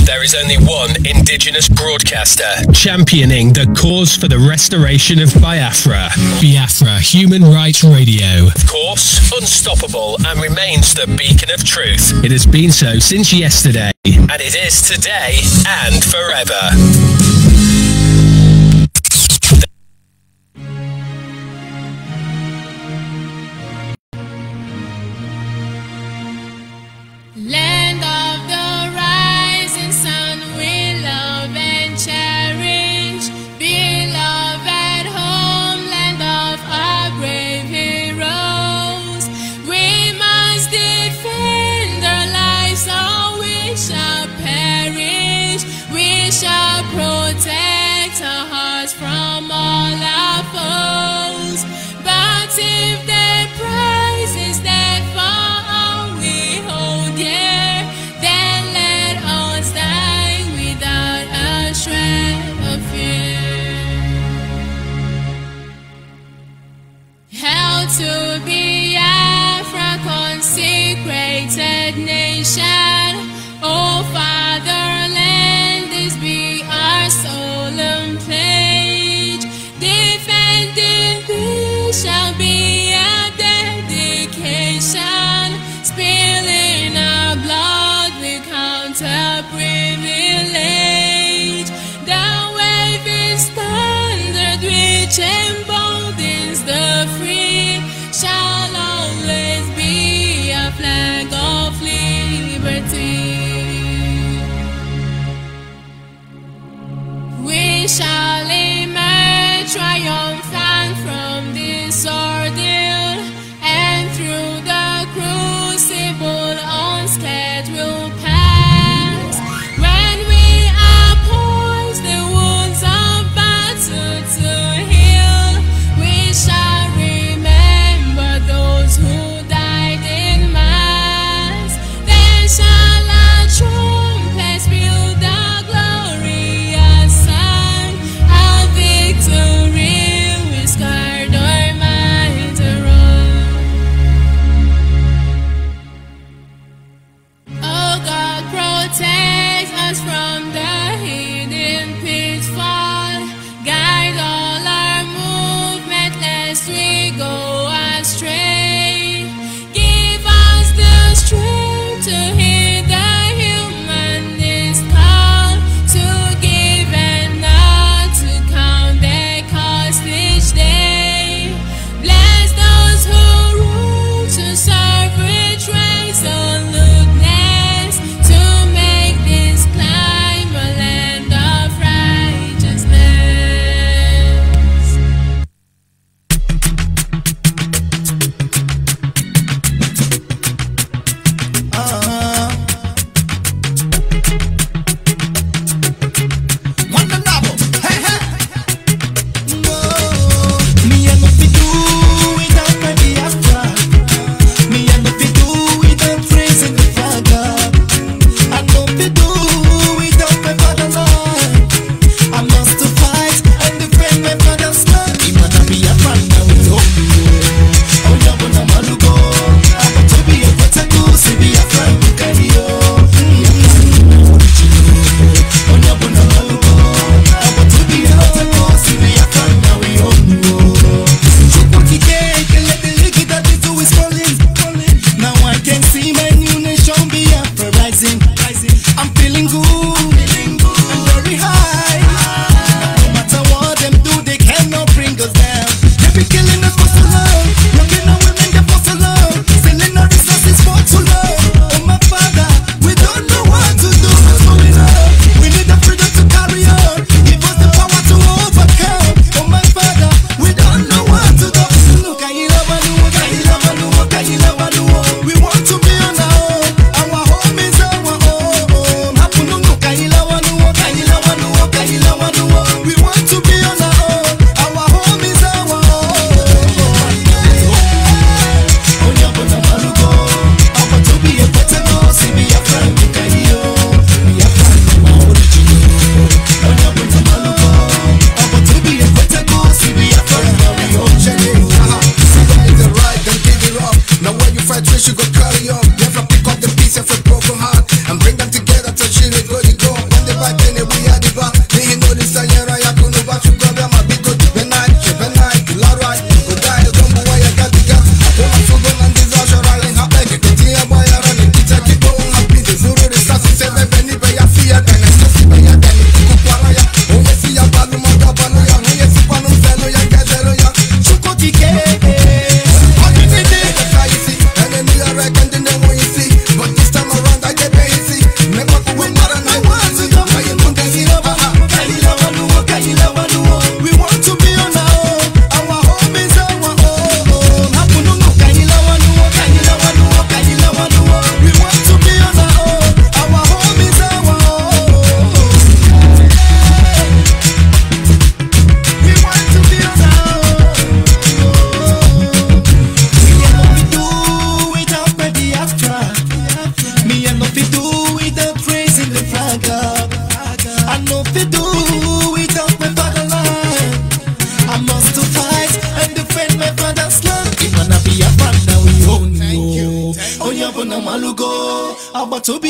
There is only one indigenous broadcaster championing the cause for the restoration of Biafra. Biafra Human Rights Radio. Of course, unstoppable and remains the beacon of truth. It has been so since yesterday, and it is today and forever. Land of the rising sun, we love and cherish. Beloved homeland of our brave heroes. We must defend our lives or we shall perish. We shall protect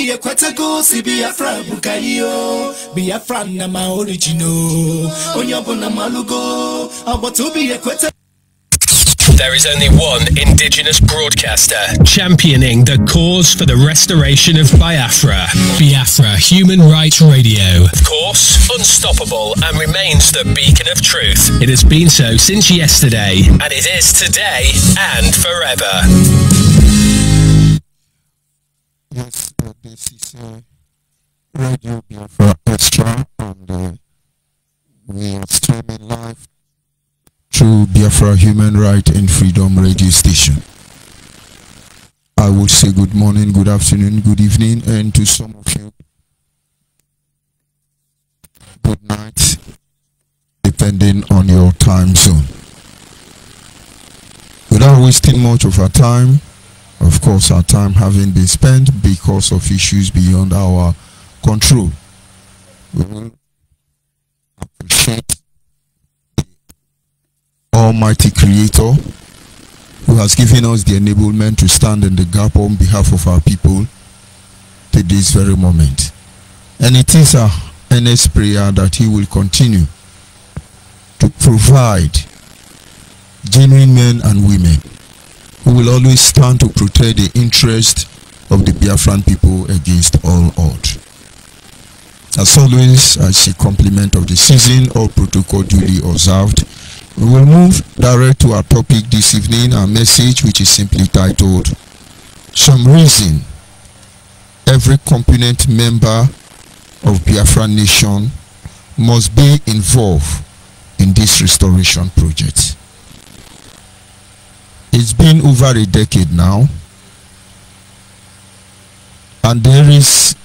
be a quetago, si Biafra Bukayo, Biafra Nama original, Onyabona Malugo, about to be a quetago. There is only one indigenous broadcaster championing the cause for the restoration of Biafra. Biafra Human Rights Radio. Of course, unstoppable and remains the beacon of truth. It has been so since yesterday, and it is today and forever. Yes, this is Radio Biafra Extra, and we are streaming live through Biafra Human Right and Freedom radio station. I would say good morning, good afternoon, good evening, and to some of you, good night, depending on your time zone. Without wasting much of our time, of course our time having been spent because of issues beyond our control, we will appreciate Almighty Creator, who has given us the enablement to stand in the gap on behalf of our people to this very moment. And it is our earnest prayer that He will continue to provide genuine men and women who will always stand to protect the interest of the Biafran people against all odds. As always, as a compliment of the season, all protocol duly observed, we will move direct to our topic this evening, our message, which is simply titled, Some Reason Every Component Member of Biafra Nation Must Be Involved in this Restoration Project. It's been over a decade now, and there is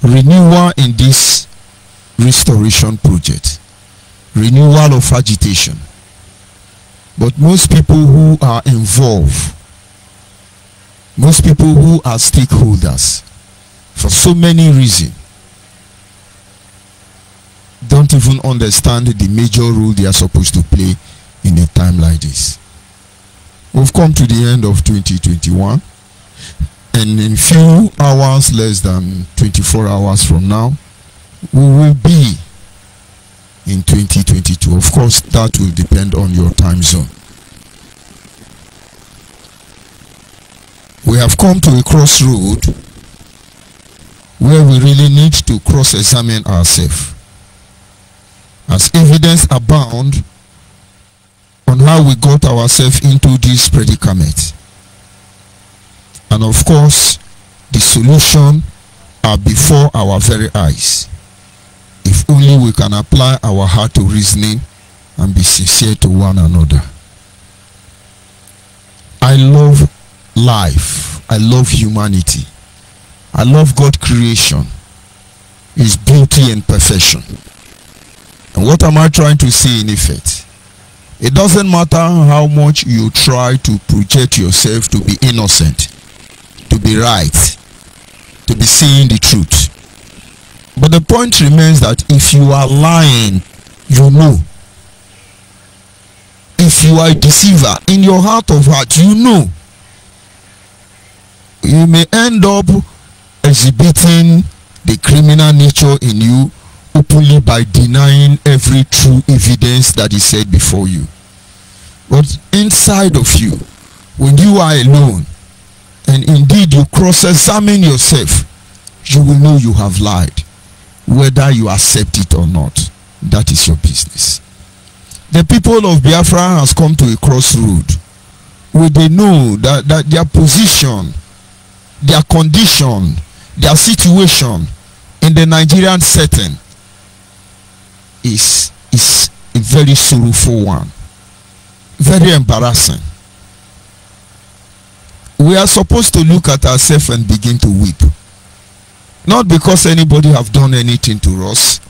renewal in this Restoration Project. Renewal of agitation. But most people who are involved, most people who are stakeholders, for so many reasons, don't even understand the major role they are supposed to play in a time like this. We've come to the end of 2021, and in few hours, less than 24 hours from now, we will be in 2022. Of course, that will depend on your time zone. We have come to a crossroad where we really need to cross-examine ourselves, as evidence abound on how we got ourselves into this predicament. And of course, the solution are before our very eyes. If only we can apply our heart to reasoning and be sincere to one another. I love life. I love humanity. I love God's creation, His beauty and perfection. And what am I trying to say in effect? It doesn't matter how much you try to project yourself to be innocent, to be right, to be saying the truth. But the point remains that if you are lying, you know. If you are a deceiver, in your heart of hearts, you know. You may end up exhibiting the criminal nature in you openly by denying every true evidence that is said before you. But inside of you, when you are alone, and indeed you cross-examine yourself, you will know you have lied. Whether you accept it or not, that is your business. The people of Biafra has come to a crossroad where they know that their position, their condition, their situation in the Nigerian setting is a very sorrowful one, very embarrassing. We are supposed to look at ourselves and begin to weep. Not because anybody have done anything to us,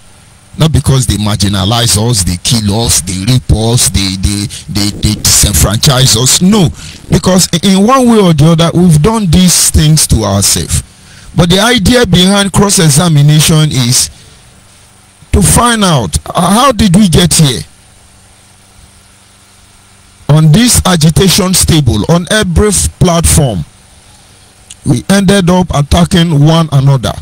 not because they marginalize us, they kill us, they rape us, they disenfranchise us. No, because in one way or the other, we've done these things to ourselves. But the idea behind cross-examination is to find out, how did we get here? On this agitation stable, on every platform, We ended up attacking one another,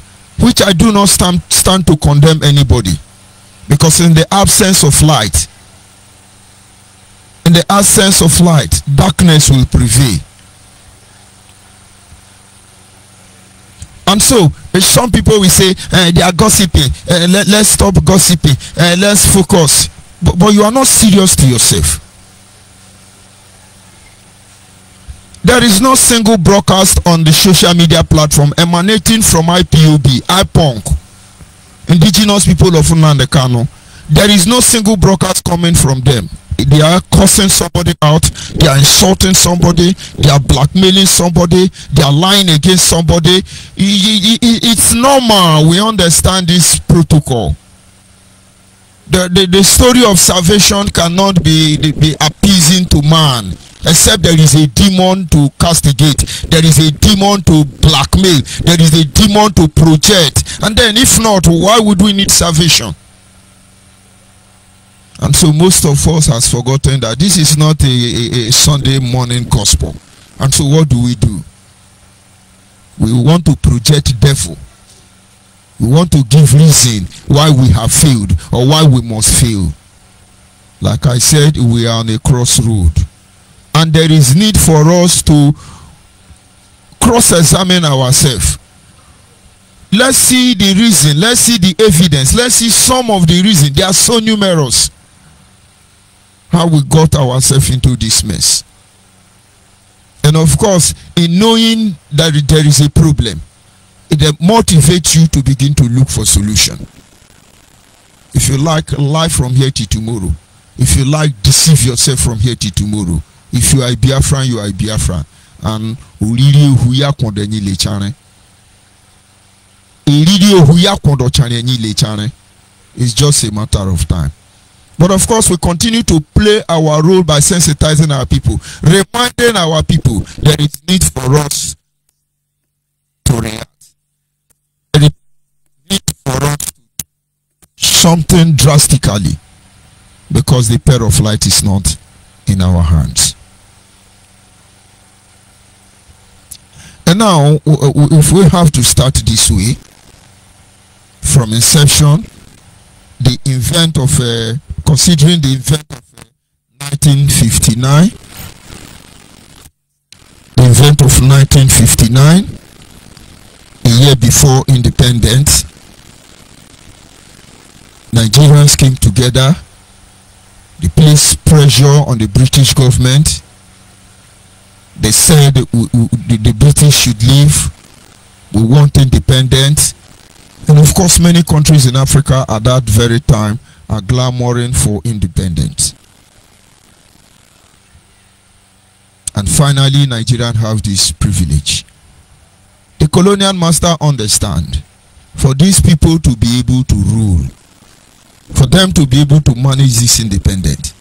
which I do not stand to condemn anybody, because in the absence of light, darkness will prevail. And so some people will say they are gossiping, let's stop gossiping, let's focus, but you are not serious to yourself. There is no single broadcast on the social media platform emanating from IPOB, IPONC, indigenous people of Nnamdi Kanu. There is no single broadcast coming from them. They are cursing somebody out, they are insulting somebody, they are blackmailing somebody, they are lying against somebody. It's normal. We understand this protocol. The story of salvation cannot be appeasing to man, except there is a demon to castigate, there is a demon to blackmail, there is a demon to project. And then if not, why would we need salvation? And so most of us has forgotten that this is not a Sunday morning gospel. And so what do? We want to project devil. We want to give reason why we have failed or why we must fail. Like I said, we are on a crossroad. And there is need for us to cross-examine ourselves. Let's see the reason. Let's see the evidence. Let's see some of the reasons. They are so numerous. How we got ourselves into this mess. And of course, in knowing that there is a problem, it motivates you to begin to look for solution. If you like life from here to tomorrow, if you like deceive yourself from here to tomorrow, if you are a Biafran, you are a Biafran. And it's just a matter of time. But of course, we continue to play our role by sensitizing our people, reminding our people there is need for us to react. There is need for us to do something drastically, because the pair of light is not in our hands. And now, if we have to start this way, from inception, the event of considering the event of 1959, the event of 1959, a year before independence, Nigerians came together. They placed pressure on the British government. They said the British should leave. We want independence. And of course, many countries in Africa at that very time are clamoring for independence. And finally, Nigerians have this privilege. The colonial master understand, for these people to be able to rule, for them to be able to manage this independence,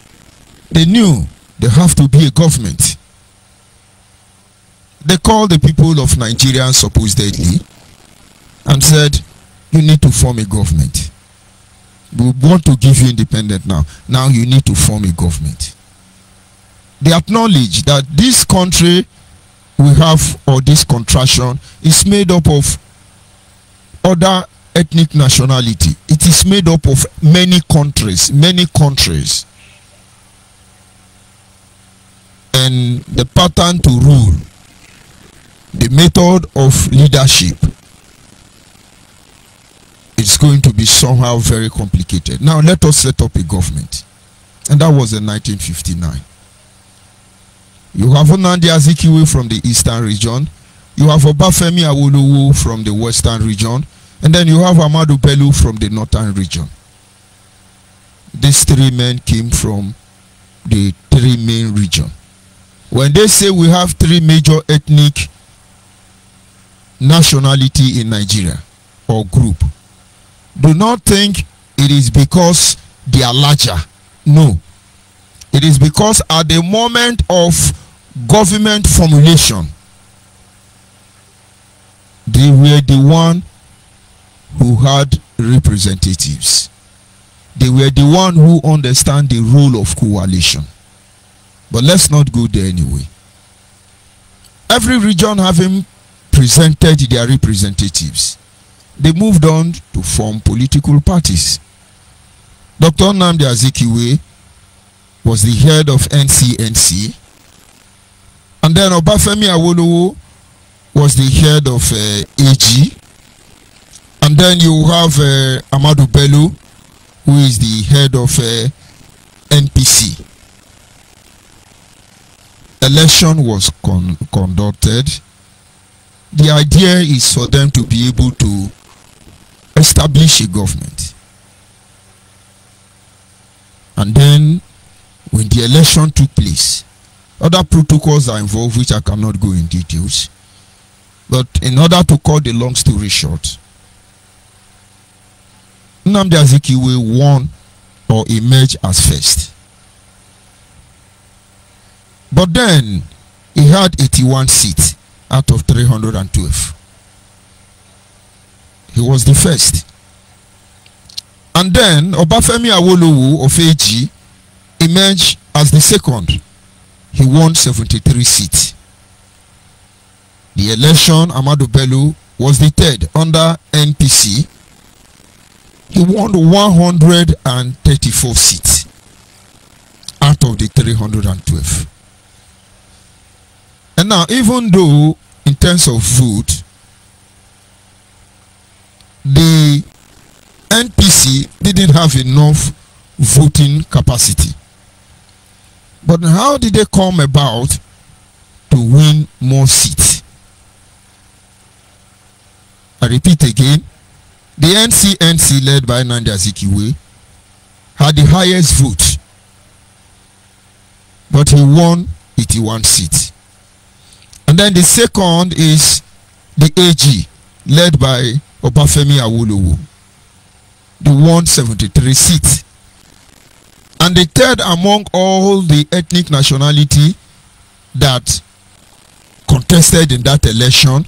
they knew they have to be a government. They called the people of Nigeria supposedly and said, you need to form a government. We want to give you independence now. Now you need to form a government. They acknowledge that this country we have, or this contraction, is made up of other ethnic nationality. It is made up of many countries. And the pattern to rule, the method of leadership, it's going to be somehow very complicated. Now let us set up a government. And that was in 1959. You have Nnamdi Azikiwe from the eastern region. You have Obafemi Awolowo from the western region. And then you have Ahmadu Bello from the northern region. These three men came from the three main regions. When they say we have three major ethnic nationality in Nigeria or group, do not think it is because they are larger. No. It is because at the moment of government formulation, they were the one who had representatives. They were the one who understand the role of coalition. But let's not go there anyway. Every region having presented their representatives, they moved on to form political parties. Dr. Nnamdi Azikiwe was the head of NCNC, and then Obafemi Awolowo was the head of AG, and then you have Ahmadu Bello, who is the head of NPC. Election was conducted. The idea is for them to be able to establish a government. And then when the election took place, other protocols are involved which I cannot go in details. But in order to cut the long story short, Nnamdi Azikiwe won or emerged as first. But then he had 81 seats out of 312. He was the first. And then Obafemi Awolowo of AG emerged as the second. He won 73 seats. The election, Ahmadu Bello was the third under NPC. He won 134 seats out of the 312. And now, even though in terms of vote, the NPC didn't have enough voting capacity, but how did they come about to win more seats? I repeat again, the NCNC led by Nnamdi Azikiwe had the highest vote, but he won 81 seats. And then the second is the AG led by Obafemi Awolowo. They won 73 seats. And the third among all the ethnic nationality that contested in that election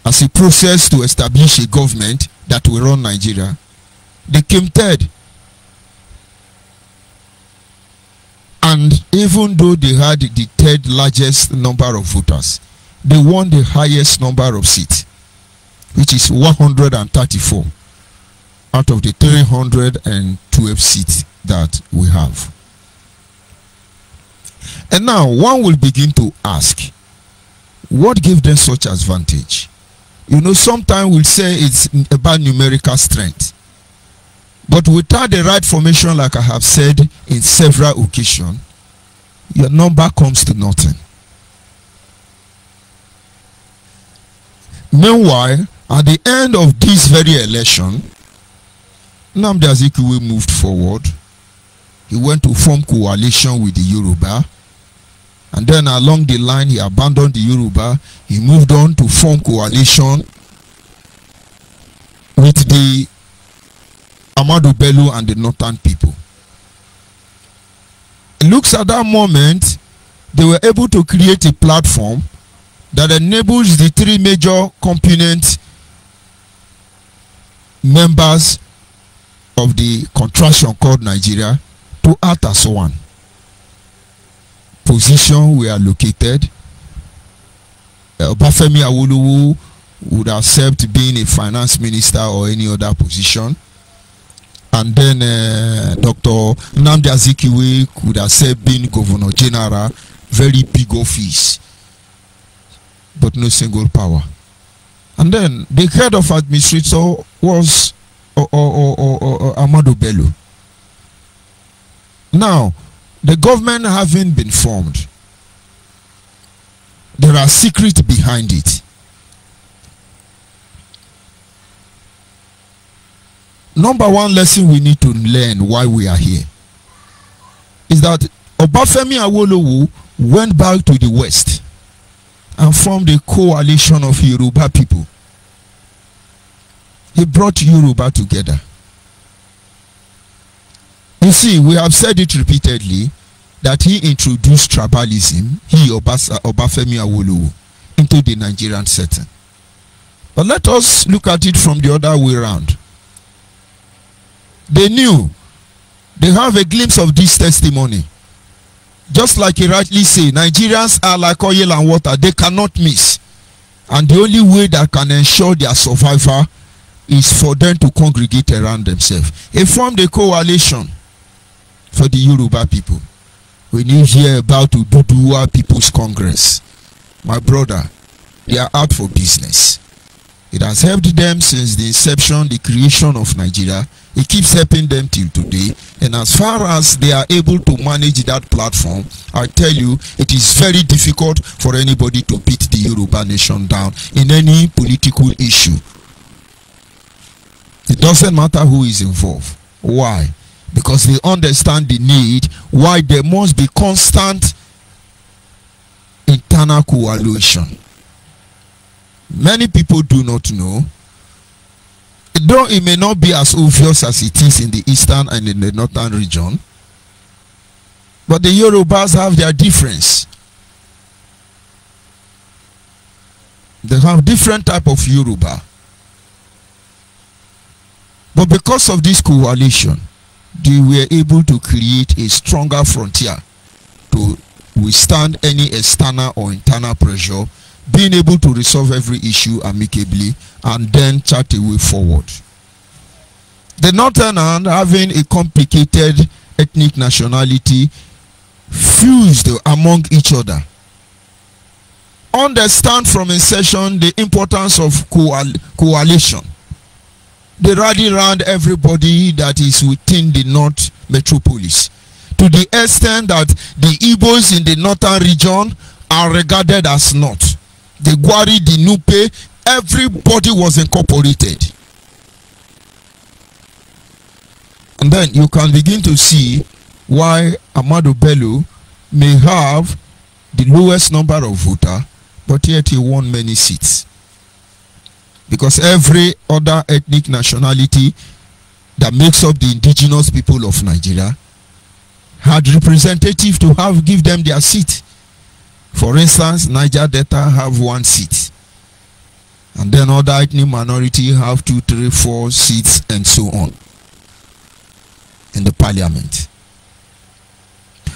as a process to establish a government that will run Nigeria, they came third. And even though they had the third largest number of voters, they won the highest number of seats, which is 134 out of the 312 seats that we have. And now one will begin to ask, what gave them such advantage? You know, sometimes we'll say it's about numerical strength. But without the right formation, like I have said in several occasions, your number comes to nothing. Meanwhile, at the end of this very election, Nnamdi Azikiwe moved forward. He went to form coalition with the Yoruba. And then along the line, he abandoned the Yoruba. He moved on to form coalition with the Ahmadu Bello and the Northern people. It looks at that moment, they were able to create a platform that enables the three major component members of the contraction called Nigeria to act as one. Position were located. Obafemi Awolowo would accept being a finance minister or any other position. And then Dr. Nnamdi Azikiwe could accept being Governor General, very big office, but no single power. And then the head of administrator was Ahmadu Bello. Now, the government having been formed, there are secrets behind it. Number one lesson we need to learn why we are here is that Obafemi Awolowo went back to the West and formed a coalition of Yoruba people. He brought Yoruba together. You see, we have said it repeatedly that he introduced tribalism, Obafemi Awolowo, into the Nigerian setting. But let us look at it from the other way around. They knew, they have a glimpse of this testimony. Just like he rightly said, Nigerians are like oil and water, they cannot miss. And the only way that can ensure their survival is for them to congregate around themselves. They formed a coalition for the Yoruba people. When you hear about Ududuwa People's Congress, my brother, they are out for business. It has helped them since the inception, the creation of Nigeria. It keeps helping them till today. And as far as they are able to manage that platform, I tell you, it is very difficult for anybody to beat the Yoruba nation down in any political issue. It doesn't matter who is involved. Why? Because they understand the need why there must be constant internal coalition. Many people do not know, though it may not be as obvious as it is in the eastern and in the northern region, but the Yorubas have their difference. They have different type of Yoruba. But because of this coalition, they were able to create a stronger frontier to withstand any external or internal pressure, being able to resolve every issue amicably and then chart a way forward. The northern hand, having a complicated ethnic nationality fused among each other, understand from inception the importance of coalition. They rally around everybody that is within the North Metropolis, to the extent that the Igbos in the northern region are regarded as North. The Gwari, the Nupe, everybody was incorporated. And then you can begin to see why Ahmadu Bello may have the lowest number of voters, but yet he won many seats. Because every other ethnic nationality that makes up the indigenous people of Nigeria had representative to give them their seat. For instance, Niger Delta have 1 seat. And then other ethnic minority have 2, 3, 4 seats and so on in the parliament.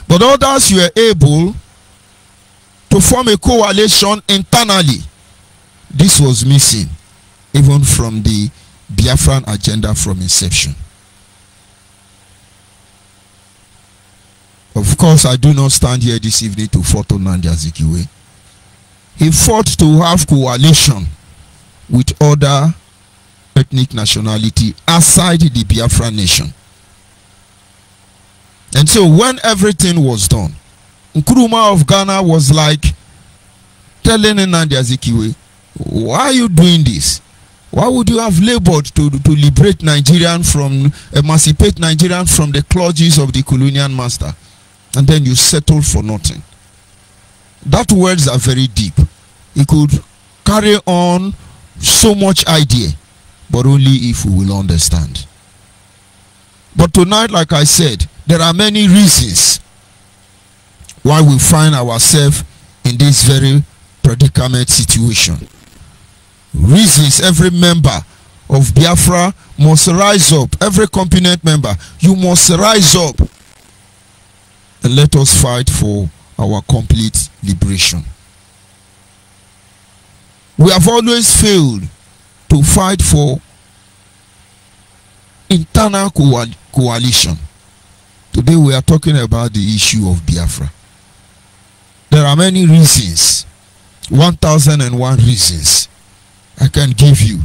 But others were able to form a coalition internally. This was missing even from the Biafran agenda from inception. Of course, I do not stand here this evening to photo Nnamdi Azikiwe. He fought to have coalition with other ethnic nationality outside the Biafran nation. And so when everything was done, Nkrumah of Ghana was like telling Nnamdi Azikiwe, why are you doing this? Why would you have labored to liberate Nigerians from, emancipate Nigerians from the clutches of the colonial master? And then you settle for nothing. That words are very deep. It could carry on so much idea, but only if we will understand. But tonight, like I said, there are many reasons why we find ourselves in this very predicament situation. Reasons every member of Biafra must rise up. Every component member, you must rise up and let us fight for our complete liberation. We have always failed to fight for internal coalition. Today we are talking about the issue of Biafra. There are many reasons, 1001 reasons I can give you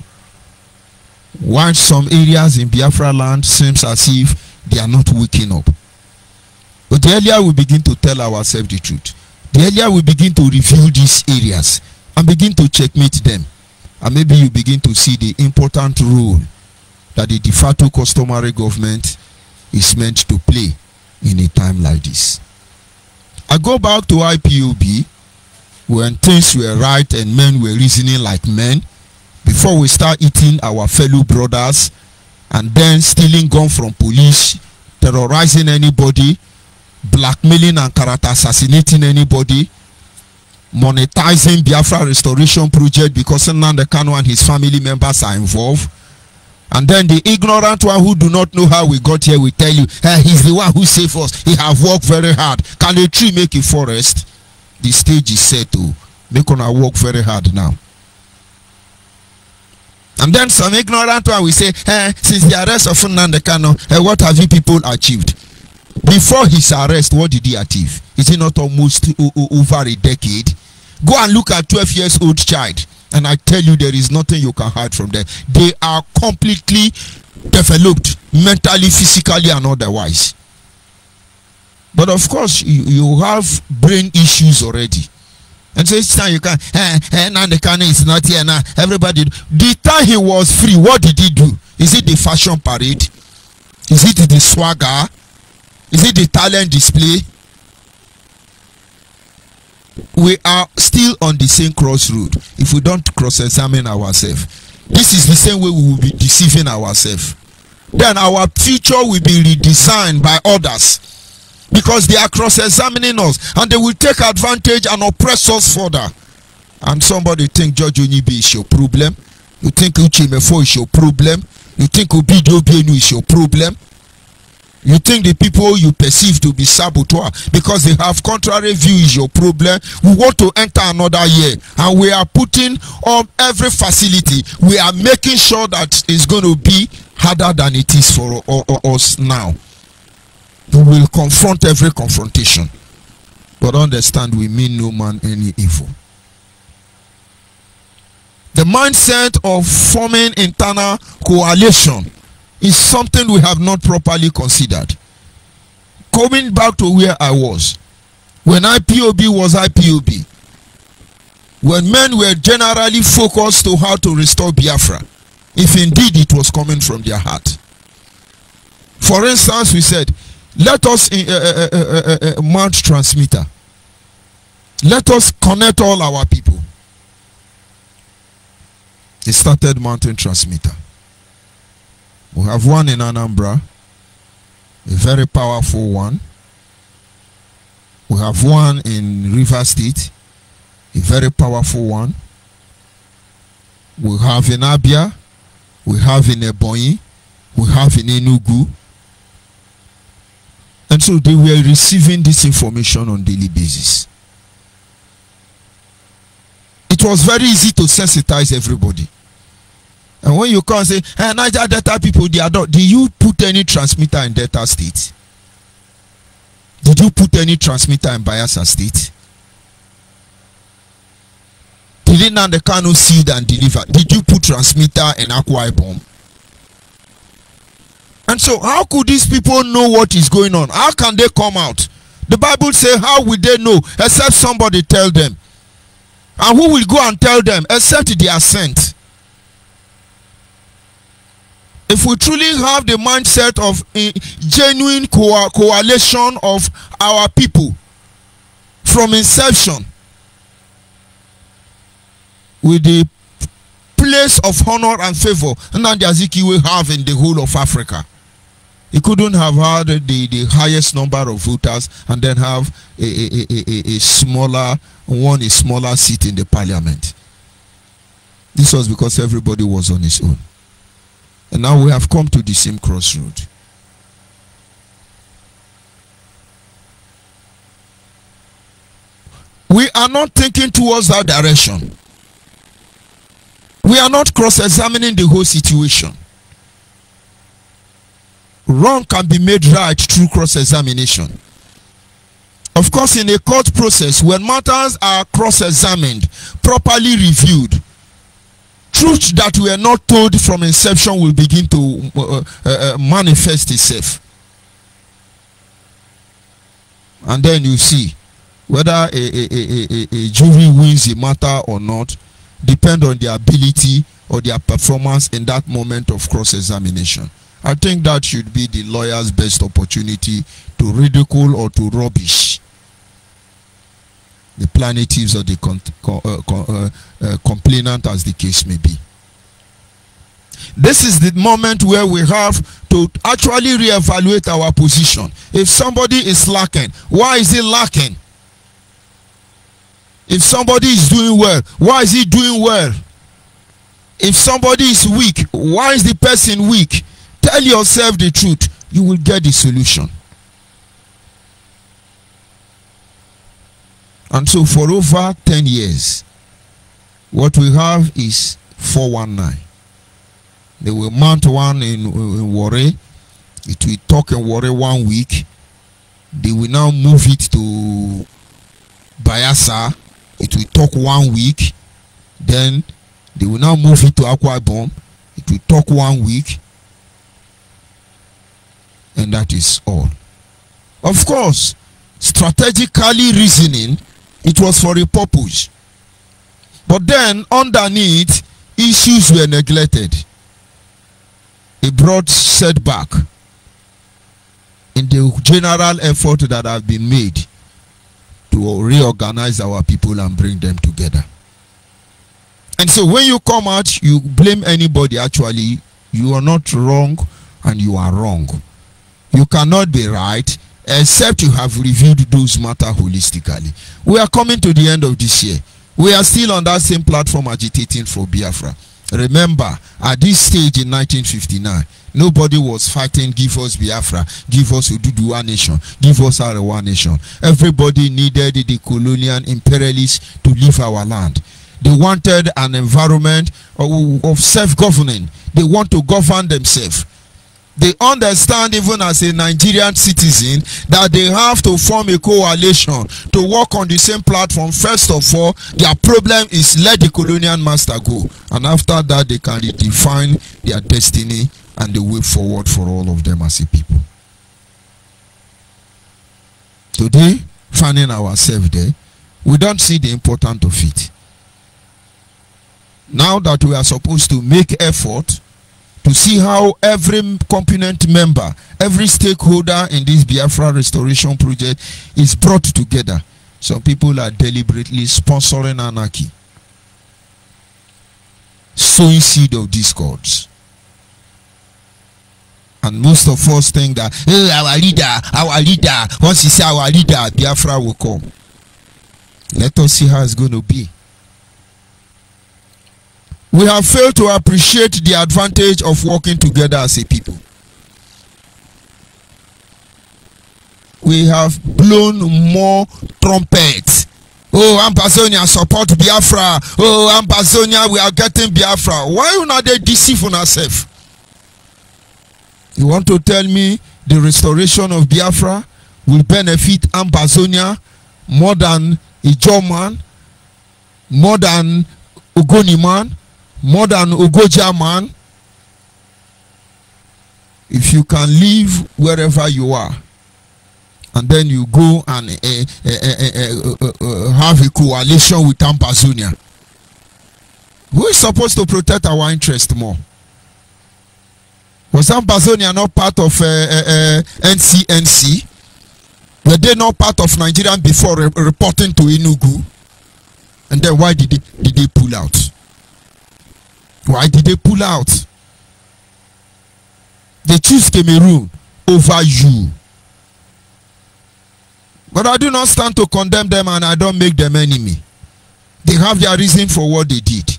why some areas in Biafra land seems as if they are not waking up. But the earlier we begin to tell ourselves the truth, the earlier we begin to review these areas and begin to checkmate them, and maybe you begin to see the important role that the de facto customary government is meant to play in a time like this. I go back to IPOB when things were right and men were reasoning like men, before we start eating our fellow brothers and then stealing gun from police, terrorizing anybody, blackmailing and character assassinating anybody, monetizing Biafra restoration project because Nnamdi Kanu and his family members are involved. And then the ignorant one who do not know how we got here will tell you, hey, he's the one who saved us. He have worked very hard. Can a tree make a forest? The stage is set to make on our work very hard now. And then some ignorant one will say, since the arrest of Nnamdi Kanu, what have you people achieved? Before his arrest, what did he achieve? Is it not almost over a decade? Go and look at 12 years old child, and I tell you, there is nothing you can hide from them. They are completely developed mentally, physically, and otherwise. But of course, you have brain issues already. And so each time you can, Nnamdi Kanu is not here now. Everybody, the time he was free, what did he do? Is it the fashion parade? Is it the swagger? Is it the talent display? We are still on the same crossroad if we don't cross-examine ourselves. This is the same way we will be deceiving ourselves. Then our future will be redesigned by others, because they are cross-examining us and they will take advantage and oppress us further. And somebody think George ONYIBE is your problem. You think Uchimefo is your problem. You think Obidio Bienu is your problem. You think the people you perceive to be saboteur because they have contrary view is your problem. We want to enter another year, and we are putting on every facility. We are making sure that it's going to be harder than it is for us now. We will confront every confrontation, but understand we mean no man any evil. The mindset of forming internal coalition is something we have not properly considered. Coming back to where I was, when IPOB was IPOB, when men were generally focused to how to restore Biafra, if indeed it was coming from their heart. For instance, we said, let us mount transmitter. Let us connect all our people. They started mounting transmitter. We have one in Anambra, a very powerful one. We have one in River State, a very powerful one. We have in Abia, we have in Ebonyi, we have in Enugu. And so they were receiving this information on daily basis. It was very easy to sensitize everybody. And when you come and say, hey, Niger Delta people, they are not. Did you put any transmitter in Delta State? Did you put any transmitter in Bayelsa State? Did Nnamdi Kanu seed and deliver? Did you put transmitter in Akwa Ibom? And so how could these people know what is going on? How can they come out? The Bible says, how will they know except somebody tell them? And who will go and tell them except they are sent? If we truly have the mindset of a genuine coalition of our people from inception, with the place of honor and favor Nnamdi Azikiwe have in the whole of Africa, he couldn't have had the highest number of voters and then have a smaller seat in the parliament. This was because everybody was on his own. And now we have come to the same crossroad. We are not thinking towards that direction. We are not cross-examining the whole situation. Wrong can be made right through cross-examination. Of course, in a court process, when matters are cross-examined, properly reviewed, truth that were not told from inception will begin to manifest itself. And then you see whether a jury wins a matter or not depend on their ability or their performance in that moment of cross-examination. I think that should be the lawyer's best opportunity to ridicule or to rubbish the plaintiffs or the complainant, as the case may be. This is the moment where we have to actually reevaluate our position. If somebody is lacking, why is he lacking? If somebody is doing well, why is he doing well? If somebody is weak, why is the person weak? Tell yourself the truth. You will get the solution. And so for over 10 years, what we have is 419. They will mount one in Warri. It will talk in Warri 1 week. They will now move it to Bayelsa. It will talk 1 week. Then they will now move it to Akwa Ibom. It will talk 1 week. And that is all. Of course, strategically reasoning, it was for a purpose. But then underneath, issues were neglected. A broad setback in the general effort that have been made to reorganize our people and bring them together. And so when you come out, you blame anybody. Actually, you are not wrong and you are wrong. You cannot be right except you have reviewed those matters holistically. We are coming to the end of this year. We are still on that same platform agitating for Biafra. Remember, at this stage in 1959, nobody was fighting, give us Biafra, give us Oduduwa nation, give us Arewa nation. Everybody needed the colonial imperialists to leave our land. They wanted an environment of self-governing. They want to govern themselves. They understand, even as a Nigerian citizen, that they have to form a coalition to work on the same platform. First of all, their problem is let the colonial master go. And after that, they can redefine their destiny and the way forward for all of them as a people. Today, finding ourselves there, we don't see the importance of it. Now that we are supposed to make effort to see how every component member, every stakeholder in this Biafra restoration project is brought together, some people are deliberately sponsoring anarchy, sowing seed of discords. And most of us think that, hey, our leader, once he say our leader, Biafra will come. Let us see how it's going to be. We have failed to appreciate the advantage of working together as a people. We have blown more trumpets. Oh, Ambazonia support Biafra. Oh, Ambazonia, we are getting Biafra. Why not they deceive on ourselves? You want to tell me the restoration of Biafra will benefit Ambazonia more than a German, more than Ogoni man, more than Ogoja man? If you can live wherever you are, and then you go and have a coalition with Ambazonia, who is supposed to protect our interest more? Was Ambazonia not part of NCNC? Were they not part of Nigeria before reporting to Enugu? And then why did they pull out? Why did they pull out? They choose Cameroon over you. But I do not stand to condemn them, and I don't make them enemy. They have their reason for what they did.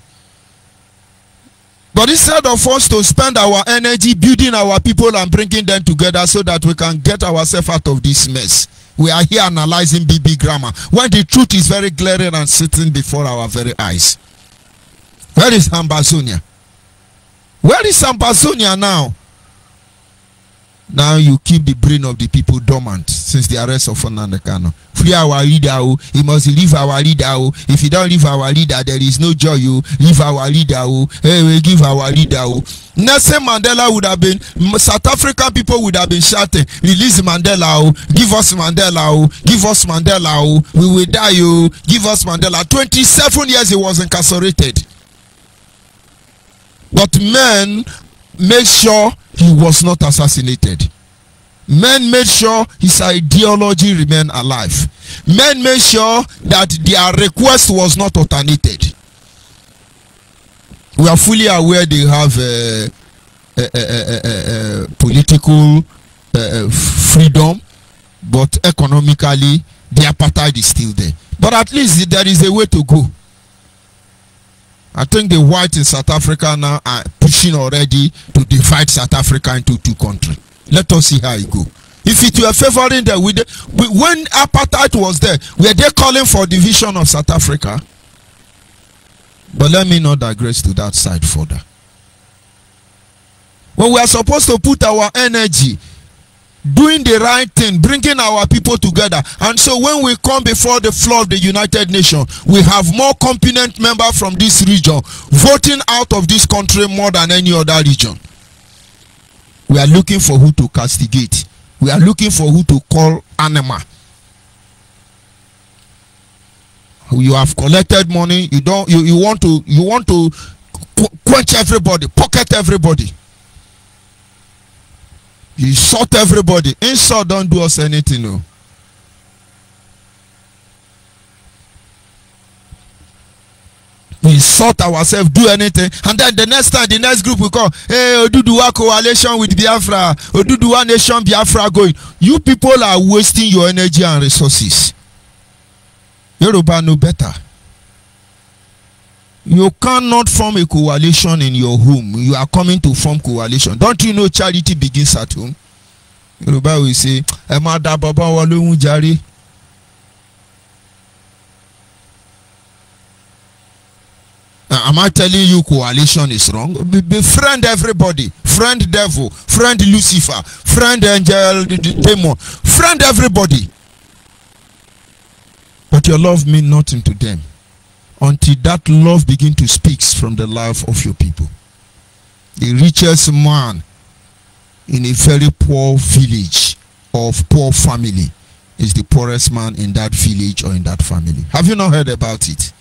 But instead of us to spend our energy building our people and bringing them together so that we can get ourselves out of this mess, we are here analyzing BB grammar when the truth is very glaring and sitting before our very eyes. Where is Ambazonia? Where is Ambazonia now? Now you keep the brain of the people dormant since the arrest of Fernando Kano. Free our leader, he must leave our leader. If you don't leave our leader, there is no joy. Leave our leader. Hey, we give our leader. Nelson Mandela would have been, South African people would have been shouting, release Mandela, give us Mandela, give us Mandela, we will die, give us Mandela. 27 years he was incarcerated. But men made sure he was not assassinated. Men made sure his ideology remained alive. Men made sure that their request was not alternated. We are fully aware they have political freedom, but economically the apartheid is still there. But at least there is a way to go. I think the whites in South Africa now are pushing already to divide South Africa into two countries. Let us see how it goes. If it were favoring them, when apartheid was there, were they calling for division of South Africa? But let me not digress to that side further. when we are supposed to put our energy doing the right thing, bringing our people together. And so when we come before the floor of the United Nations, we have more competent members from this region voting out of this country more than any other region. We are looking for who to castigate. We are looking for who to call animal. You have collected money. You want to quench everybody, pocket everybody. You insult everybody. Insult don't do us anything, no. We insult ourselves, do anything, and then the next time, the next group will call, hey, Oduduwa coalition with Biafra, Oduduwa nation Biafra going. You people are wasting your energy and resources. Yoruba know better. You cannot form a coalition in your home. You are coming to form coalition. Don't you know charity begins at home? Yoruba will say, Emada Baba Walungu Jari. Am I telling you coalition is wrong? Befriend everybody. Friend devil. Friend Lucifer. Friend angel demon. Friend everybody. But your love means nothing to them until that love begins to speak from the life of your people. The richest man in a very poor village of poor family is the poorest man in that village or in that family. Have you not heard about it?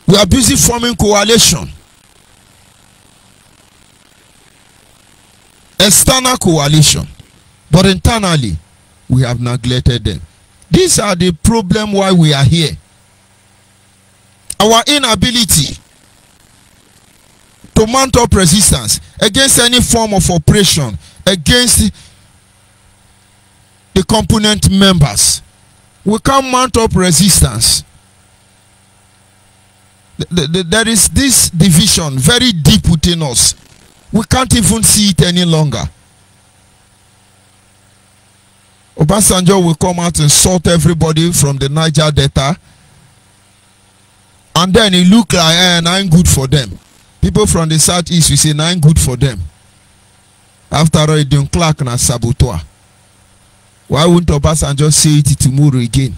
We are busy forming coalition. External coalition. But internally, we have neglected them. These are the problem why we are here. Our inability to mount up resistance against any form of oppression against the component members. We can't mount up resistance. There is this division very deep within us. We can't even see it any longer. Obasanjo will come out and insult everybody from the Niger Delta, and then it look like I'm good for them. People from the southeast will say I'm good for them. After all, it don't Clark na saboteur. Why wouldn't Obasanjo say it tomorrow again?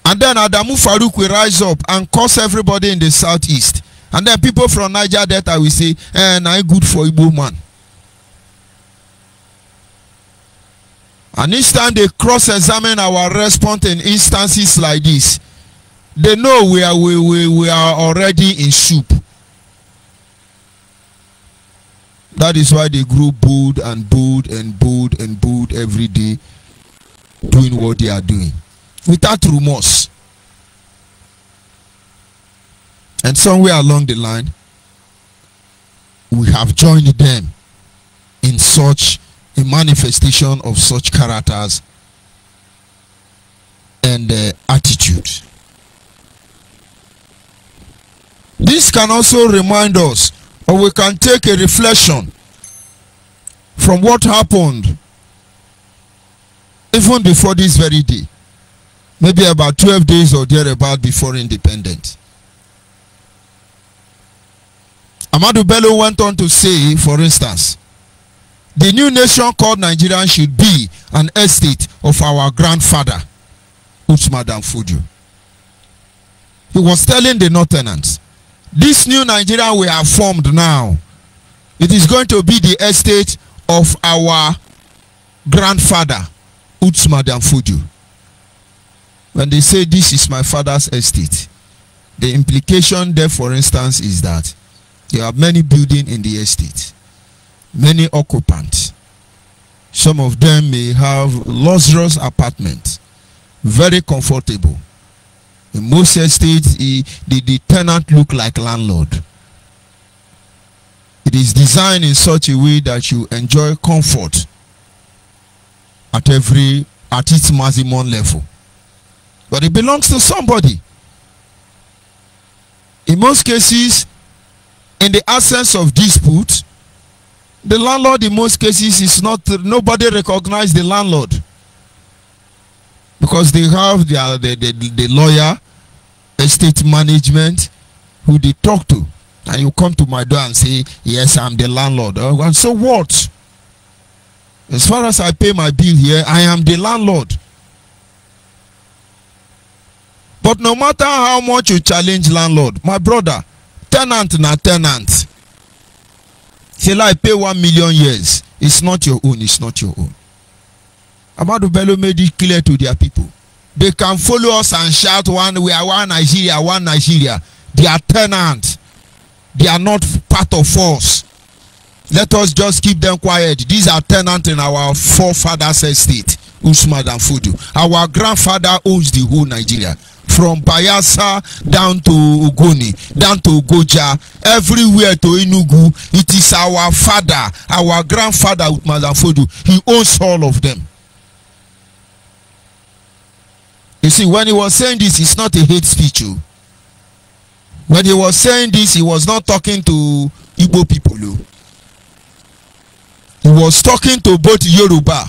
And then Adamu Farouk will rise up and curse everybody in the southeast. And then people from Niger Delta will say, I'm good for Igbo man. And each time they cross-examine our response in instances like this, they know we are already in soup. That is why they grow bold and bold and bold and bold every day, doing what they are doing, without remorse. And somewhere along the line, we have joined them in such a manifestation of such characters and attitude. This can also remind us, or we can take a reflection from what happened even before this very day, maybe about 12 days or thereabout before independence. Ahmadu Bello went on to say, for instance, the new nation called Nigeria should be an estate of our grandfather, Usman Danfodio. He was telling the Northerners, this new Nigeria we have formed now, it is going to be the estate of our grandfather, Usman Danfodio. When they say this is my father's estate, the implication there, for instance, is that there are many buildings in the estate, many occupants. Some of them may have luxurious apartments, very comfortable. In most estates, the tenant look like landlord. It is designed in such a way that you enjoy comfort at its maximum level. But it belongs to somebody. In most cases, in the absence of dispute, the landlord in most cases is nobody recognizes the landlord, because they have the lawyer, estate management, who they talk to, and you come to my door and say, yes, I'm the landlord. And so what? As far as I pay my bill here, I am the landlord. But no matter how much you challenge landlord, my brother, tenant na tenant. Till I pay 1 million years, it's not your own, it's not your own. Amadu Bello made it clear to their people. They can follow us and shout, we are one Nigeria, one Nigeria. They are tenants. They are not part of us. Let us just keep them quiet. These are tenants in our forefathers' estate, Usman and Fudu. Our grandfather owns the whole Nigeria. From Bayelsa down to Ogoni, down to Goja, everywhere to Enugu. It is our father, our grandfather, Usman and Fudu. He owns all of them. You see, when he was saying this, it's not a hate speech. When he was saying this, he was not talking to Igbo people. He was talking to both Yoruba,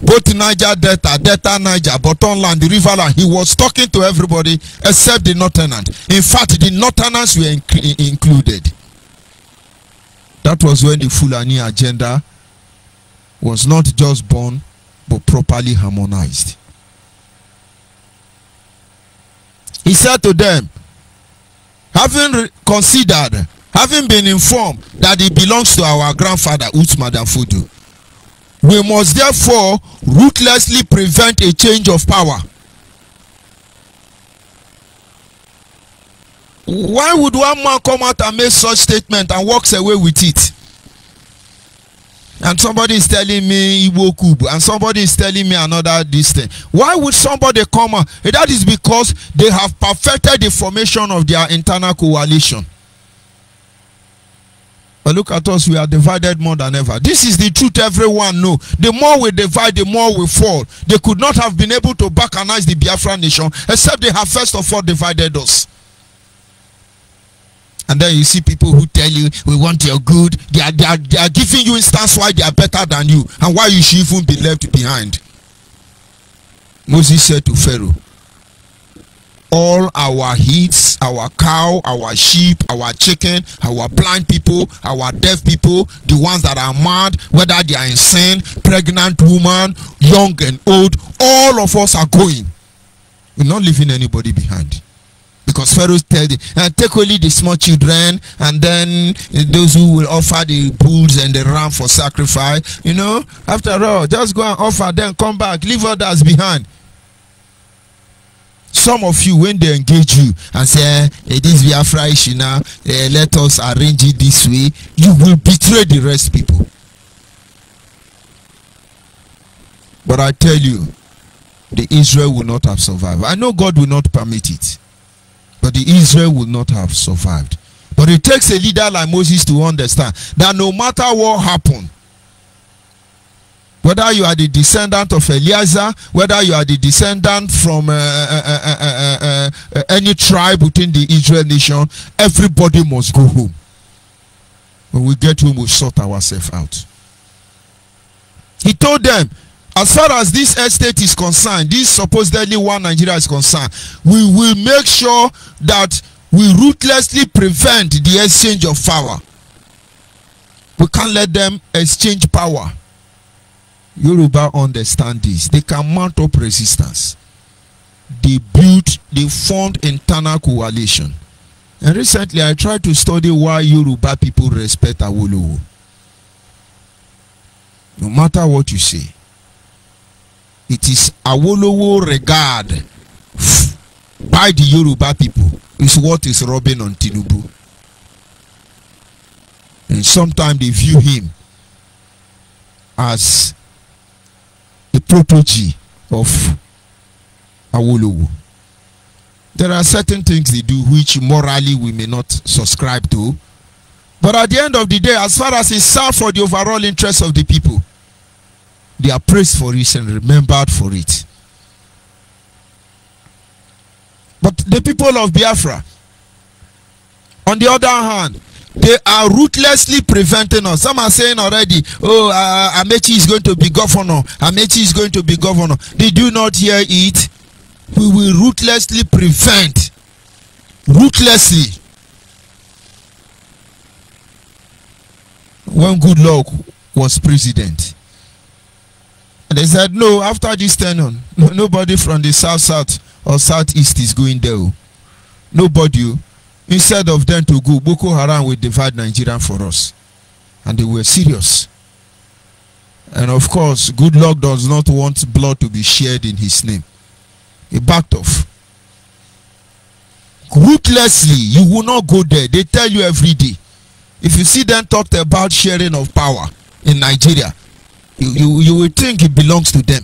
both Niger Delta, Delta Niger, Bottom Land, the River Land. He was talking to everybody except the Northerners. In fact, the Northerners were included. That was when the Fulani agenda was not just born, but properly harmonized. He said to them, having considered, having been informed that it belongs to our grandfather Usman and Fudu, we must therefore ruthlessly prevent a change of power. Why would one man come out and make such statement and walks away with it? And somebody is telling me Igbo Kubu, and somebody is telling me another this thing. Why would somebody come out? That is because they have perfected the formation of their internal coalition. But look at us, we are divided more than ever. This is the truth, everyone knows. The more we divide, the more we fall. They could not have been able to balkanize the Biafra nation, except they have first of all divided us. And then you see people who tell you, we want your good. They are giving you instance why they are better than you, and why you should even be left behind. Moses said to Pharaoh, all our heats, our cow, our sheep, our chicken, our blind people, our deaf people, the ones that are mad, whether they are insane, pregnant woman, young and old, all of us are going. We're not leaving anybody behind. Because Pharaoh tells them, take only the small children, and then those who will offer the bulls and the ram for sacrifice. You know, after all, just go and offer, then come back, leave others behind. Some of you, when they engage you and say, hey, this Biafra issue now, let us arrange it this way, you will betray the rest people. But I tell you, the Israel will not have survived. I know God will not permit it, but the Israel will not have survived. But it takes a leader like Moses to understand that no matter what happened, whether you are the descendant of Eliezer, whether you are the descendant from any tribe within the Israel nation, everybody must go home. When we get home, we'll sort ourselves out. He told them, as far as this estate is concerned, this supposedly one Nigeria is concerned, we will make sure that we ruthlessly prevent the exchange of power. We can't let them exchange power. Yoruba understand this. They can mount up resistance. They formed internal coalition. And recently I tried to study why Yoruba people respect Awolowo. No matter what you say, it is Awolowo regard by the Yoruba people is what is rubbing on Tinubu. And sometimes they view him as a protege of Awolowo. There are certain things they do which morally we may not subscribe to, but at the end of the day, as far as it serves for the overall interest of the people, they are praised for it and remembered for it. But the people of Biafra, on the other hand, they are ruthlessly preventing us. Some are saying already, oh, Amechi is going to be governor. Amechi is going to be governor. Did you not hear it? We will ruthlessly prevent. Ruthlessly. when Goodluck was president. And they said, no, after this tenure, nobody from the south or southeast is going there. Nobody. Instead of them to go, Boko Haram will divide Nigeria for us. And they were serious. And of course, Goodluck does not want blood to be shared in his name. He backed off. Ruthlessly, you will not go there. They tell you every day. If you see them talk about sharing of power in Nigeria, you will think it belongs to them.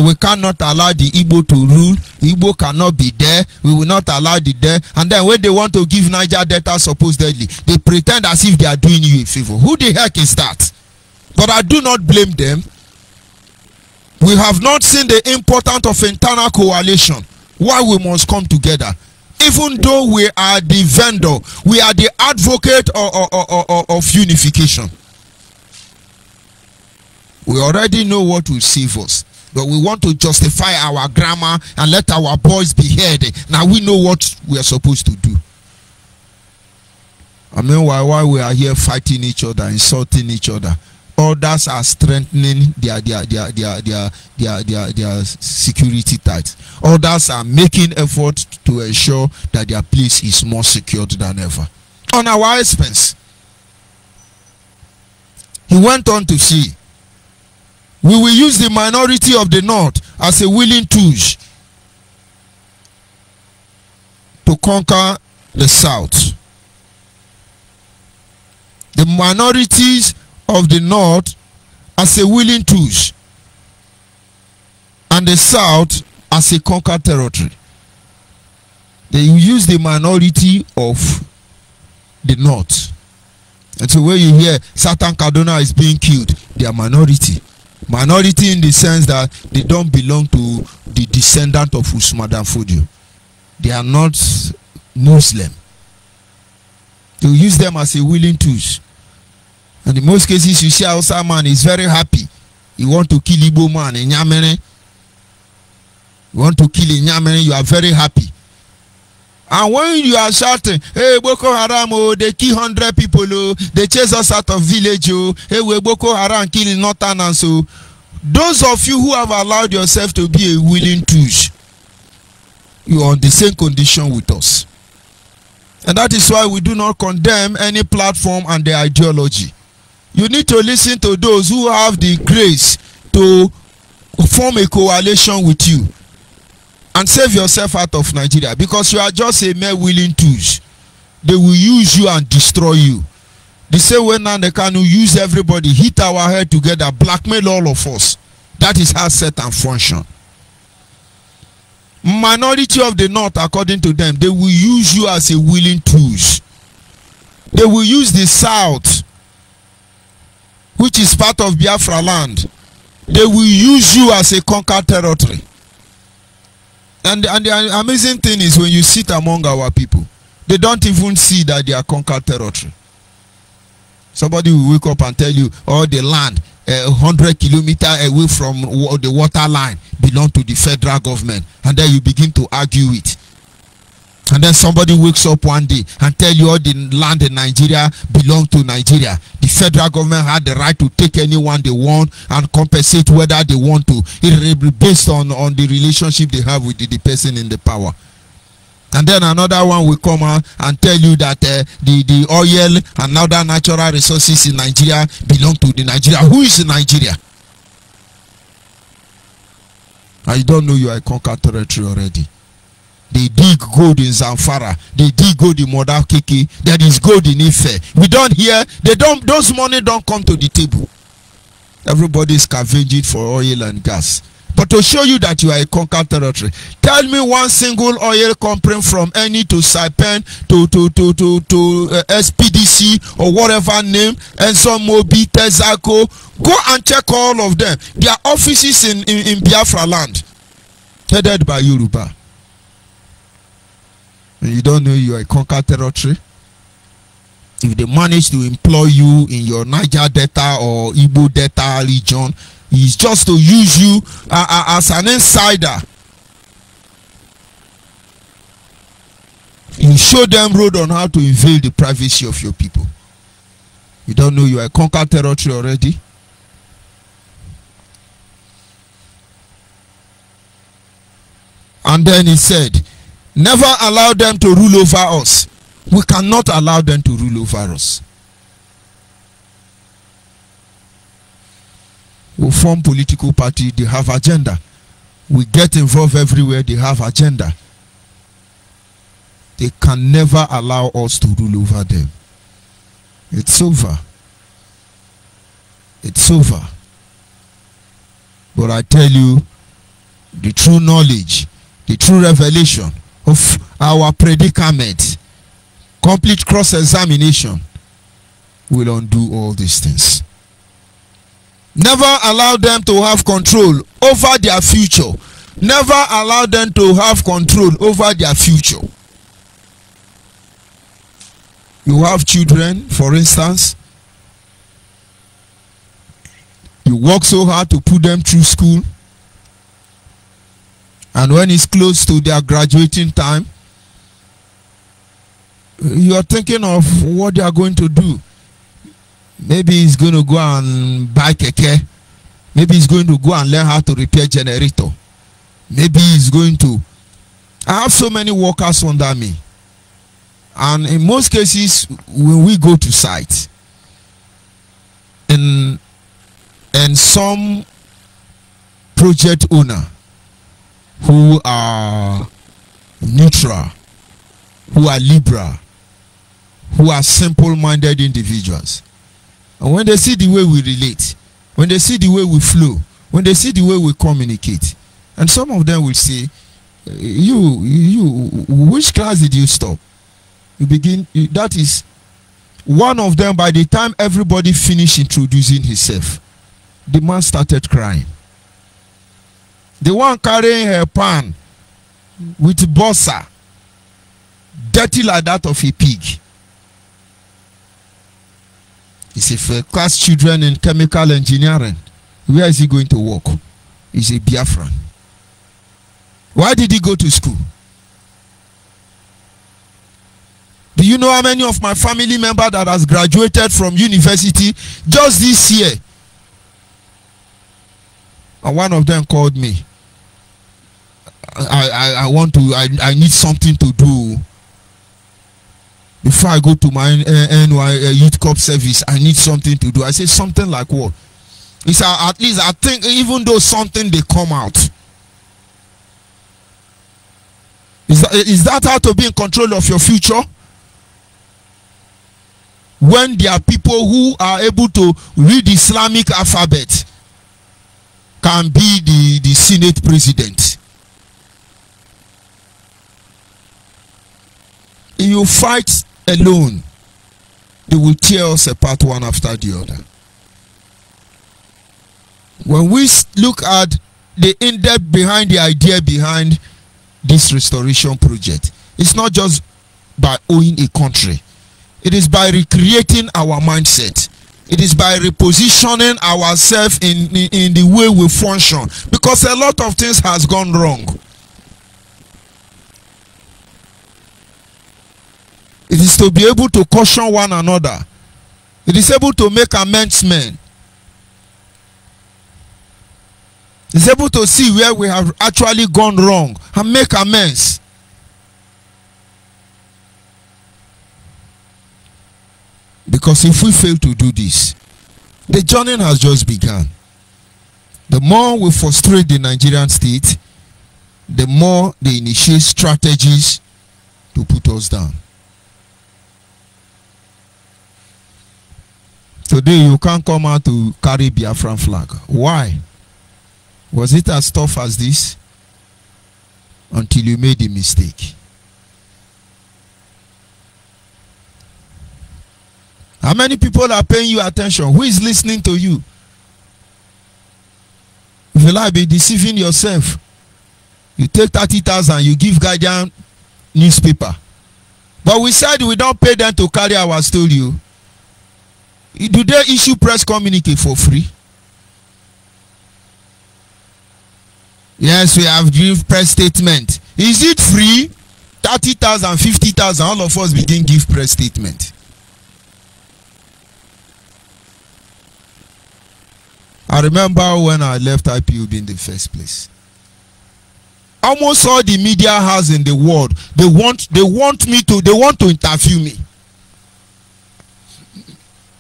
We cannot allow the Igbo to rule. Igbo cannot be there. We will not allow the there. And then when they want to give Niger Delta supposedly, they pretend as if they are doing you a favor. Who the heck is that? But I do not blame them. We have not seen the importance of internal coalition. Why we must come together. Even though we are the vendor, we are the advocate of unification. We already know what will save us. But we want to justify our grammar and let our boys be heard. Now we know what we are supposed to do. I mean, while we are here fighting each other, insulting each other, others are strengthening their security ties. Others are making effort to ensure that their place is more secured than ever. On our expense. He went on to say, we will use the minority of the North as a willing tool to conquer the South. The minorities of the North as a willing tool and the South as a conquered territory. They use the minority of the North. And so when you hear Satan Kaduna is being killed, they are minority. Minority in the sense that they don't belong to the descendant of Usman Dan Fodio. They are not Muslim. They use them as a willing tool. And in most cases, you see Hausa man is very happy. He want to kill Igbo man in Nyamere. You want to kill in Nyamere, you are very happy. And when you are shouting, hey, Boko Haram, oh, they kill 100 people, oh, they chase us out of village, oh, hey, we Boko Haram killing Northern and so. Those of you who have allowed yourself to be a willing tool, you are on the same condition with us. And that is why we do not condemn any platform and their ideology. You need to listen to those who have the grace to form a coalition with you and save yourself out of Nigeria, because you are just a mere willing tool. They will use you and destroy you. The same way now they can use everybody, hit our head together, blackmail all of us. That is how set and function. Minority of the North, according to them, they will use you as a willing tool. They will use the South, which is part of Biafra land. They will use you as a conquered territory. And the amazing thing is, when you sit among our people, they don't even see that they are conquered territory. Somebody will wake up and tell you, oh, the land 100 kilometers away from the water line belong to the federal government. And then you begin to argue it. And then somebody wakes up one day and tell you all the land in Nigeria belong to Nigeria. The federal government had the right to take anyone they want and compensate whether they want to. It will be based on the relationship they have with the person in the power. And then another one will come out and tell you that the oil and other natural resources in Nigeria belong to the Nigeria. Who is in Nigeria? I don't know, you are a conquered territory already. They dig gold in Zamfara. They dig gold in Modakeke. There is gold in Ife. We don't hear. Those money don't come to the table. Everybody is scavenging for oil and gas. But to show you that you are a conquered territory, tell me one single oil company from any to Saipan to SPDC or whatever name, Enso Mobi, Tezaco. Go and check all of them. Their offices in Biafra land, headed by Yoruba. And you don't know you are a conquered territory. If they manage to employ you in your Niger Delta or Igbo Delta region, it's just to use you as an insider. You show them road on how to invade the privacy of your people. You don't know you are conquered territory already? And then he said, never allow them to rule over us. We cannot allow them to rule over us. We form political party, they have agenda. We get involved everywhere, they have agenda. They can never allow us to rule over them. It's over. It's over. But I tell you, the true knowledge, the true revelation of our predicament, complete cross-examination, will undo all these things. Never allow them to have control over their future. Never allow them to have control over their future. You have children, for instance. You work so hard to put them through school. And when it's close to their graduating time, you are thinking of what they are going to do. Maybe he's going to go and buy keke. Maybe he's going to go and learn how to repair generator. Maybe he's going to. I have so many workers under me. And in most cases, when we go to site, and some project owner who are neutral, who are liberal, who are simple-minded individuals, and when they see the way we relate, when they see the way we flow, when they see the way we communicate, and some of them will say, you, which class did you stop? You begin, that is one of them. By the time everybody finished introducing himself, the man started crying. The one carrying her pan with bossa, dirty like that of a pig. He's a first class children in chemical engineering. Where is he going to work? He's a Biafran. Why did he go to school? Do you know how many of my family members that has graduated from university just this year? And one of them called me. I need something to do. Before I go to my NY Youth Corps service, I need something to do. I said, something like what? He said, at least I think even though something they come out. Is that how to be in control of your future? When there are people who are able to read Islamic alphabet can be the Senate president. You fight alone, they will tear us apart one after the other. When we look at the in-depth behind the idea behind this restoration project, it's not just by owning a country. It is by recreating our mindset. It is by repositioning ourselves in the way we function. Because a lot of things has gone wrong. It is to be able to caution one another. It is able to make amends. It is able to see where we have actually gone wrong and make amends. Because if we fail to do this, the journey has just begun. The more we frustrate the Nigerian state, the more they initiate strategies to put us down. Today you can't come out to carry Biafran flag. Why? Was it as tough as this? Until you made a mistake. How many people are paying you attention? Who is listening to you? If you like, be deceiving yourself. You take 30,000, you give Guardian newspaper. But we said we don't pay them to carry our story. Do they issue press communique for free? Yes, we have give press statement. Is it free? 30,000, 50,000, all of us begin give press statement. I remember when I left IPOB in the first place. Almost all the media has in the world, they want to interview me.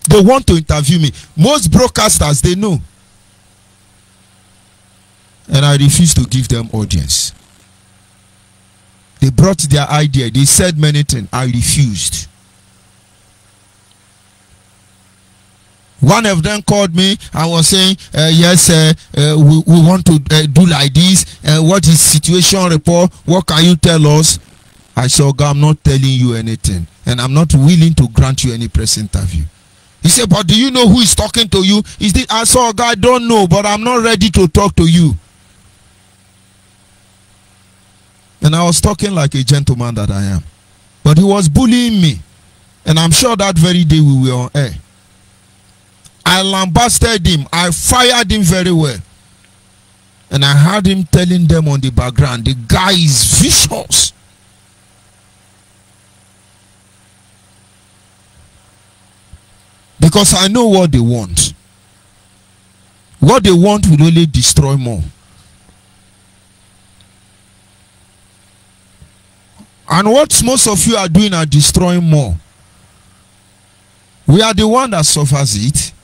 They want to interview me. Most broadcasters, they know. And I refuse to give them audience. They brought their idea. They said many things. I refused. One of them called me and was saying, yes, we want to do like this. What is situation report? What can you tell us? I said, okay, I'm not telling you anything. And I'm not willing to grant you any press interview. He said, but do you know who is talking to you? I said, okay, I don't know, but I'm not ready to talk to you. And I was talking like a gentleman that I am. But he was bullying me. And I'm sure that very day we were on air. I lambasted him. I fired him very well. And I heard him telling them on the background, the guy is vicious. Because I know what they want. What they want will only destroy more. And what most of you are doing are destroying more. We are the one that suffers it.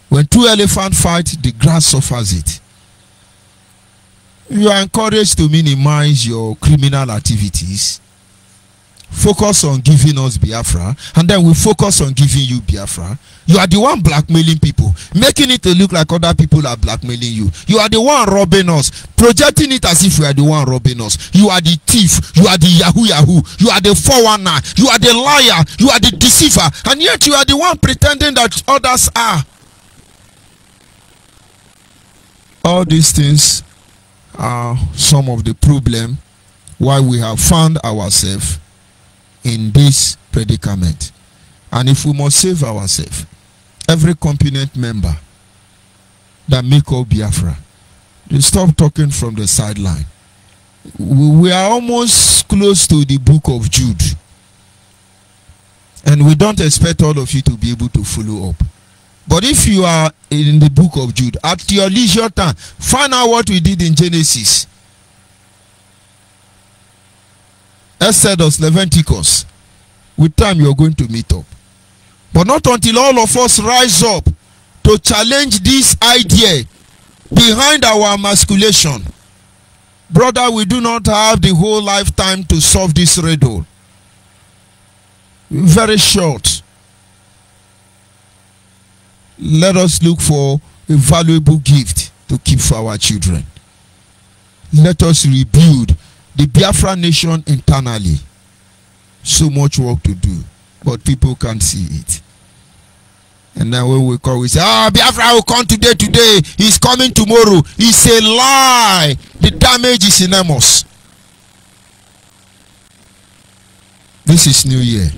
When two elephants fight, the grass suffers it. You are encouraged to minimize your criminal activities. Focus on giving us Biafra, and then we focus on giving you Biafra. You are the one blackmailing people, making it to look like other people are blackmailing you. You are the one robbing us, projecting it as if we are the one robbing us. You are the thief, you are the yahoo, you are the 419, you are the liar, you are the deceiver, and yet you are the one pretending that others are. All these things are some of the problem why we have found ourselves in this predicament. And if we must save ourselves, every component member that make up Biafra, they stop talking from the sideline. We are almost close to the book of Jude, and we don't expect all of you to be able to follow up. But if you are in the book of Jude, at your leisure time, find out what we did in Genesis, Exodus, Leviticus. With time, you're going to meet up. But not until all of us rise up to challenge this idea behind our emasculation. Brother, we do not have the whole lifetime to solve this riddle. Very short. Let us look for a valuable gift to keep for our children. Let us rebuild the Biafra nation internally. So much work to do, but people can't see it. And then when we call, we say, Biafra will come today, he's coming tomorrow. It's a lie. The damage is enormous. This is New Year.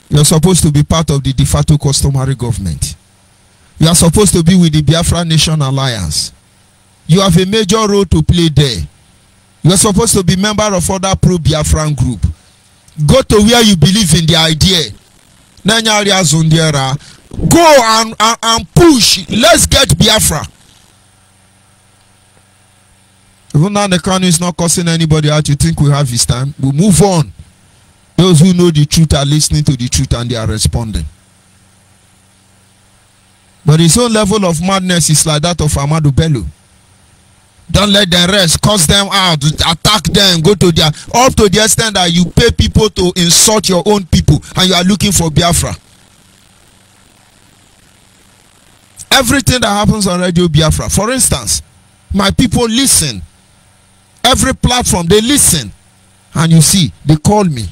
You're supposed to be part of the de facto customary government. You are supposed to be with the Biafra Nation Alliance. You have a major role to play there. You are supposed to be member of other pro-Biafran group. Go to where you believe in the idea. Go and push. Let's get Biafra. Even now the Kanu is not cursing anybody out. You think we have his time? We'll move on. Those who know the truth are listening to the truth and they are responding. But his own level of madness is like that of Amadou Bello. Don't let the rest curse them out, attack them, go to their, up to the extent that you pay people to insult your own people and you are looking for Biafra. Everything that happens on Radio Biafra, for instance, my people listen. Every platform, they listen. And you see, they call me.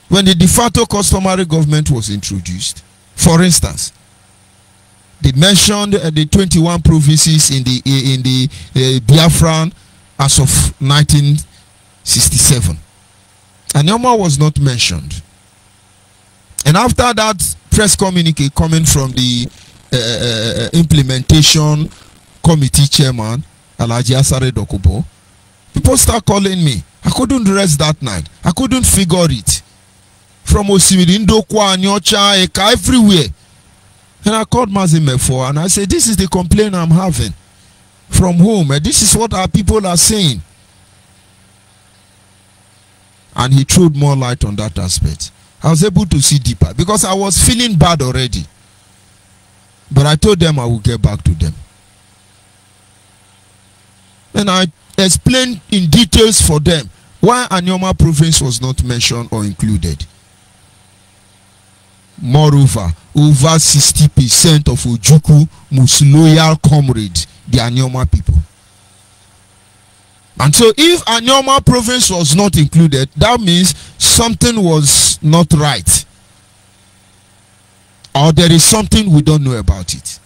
When the de facto customary government was introduced, for instance, they mentioned the 21 provinces in the Biafran as of 1967. And Yoma was not mentioned. And after that press communique coming from the implementation committee chairman, Alhaji Asare Dokubo, people start calling me. I couldn't rest that night. I couldn't figure it. from Osimiri, Ndokwa, Nyocha, Eka, everywhere. And I called Mazimefo and I said, this is the complaint I'm having from home. And this is what our people are saying. And he threw more light on that aspect. I was able to see deeper because I was feeling bad already. But I told them I would get back to them. And I explained in details for them why Anyoma province was not mentioned or included. Moreover, over 60% of Ojukwu most loyal comrades, the Anyoma people. And so if Anyoma province was not included, that means something was not right. Or there is something we don't know about it.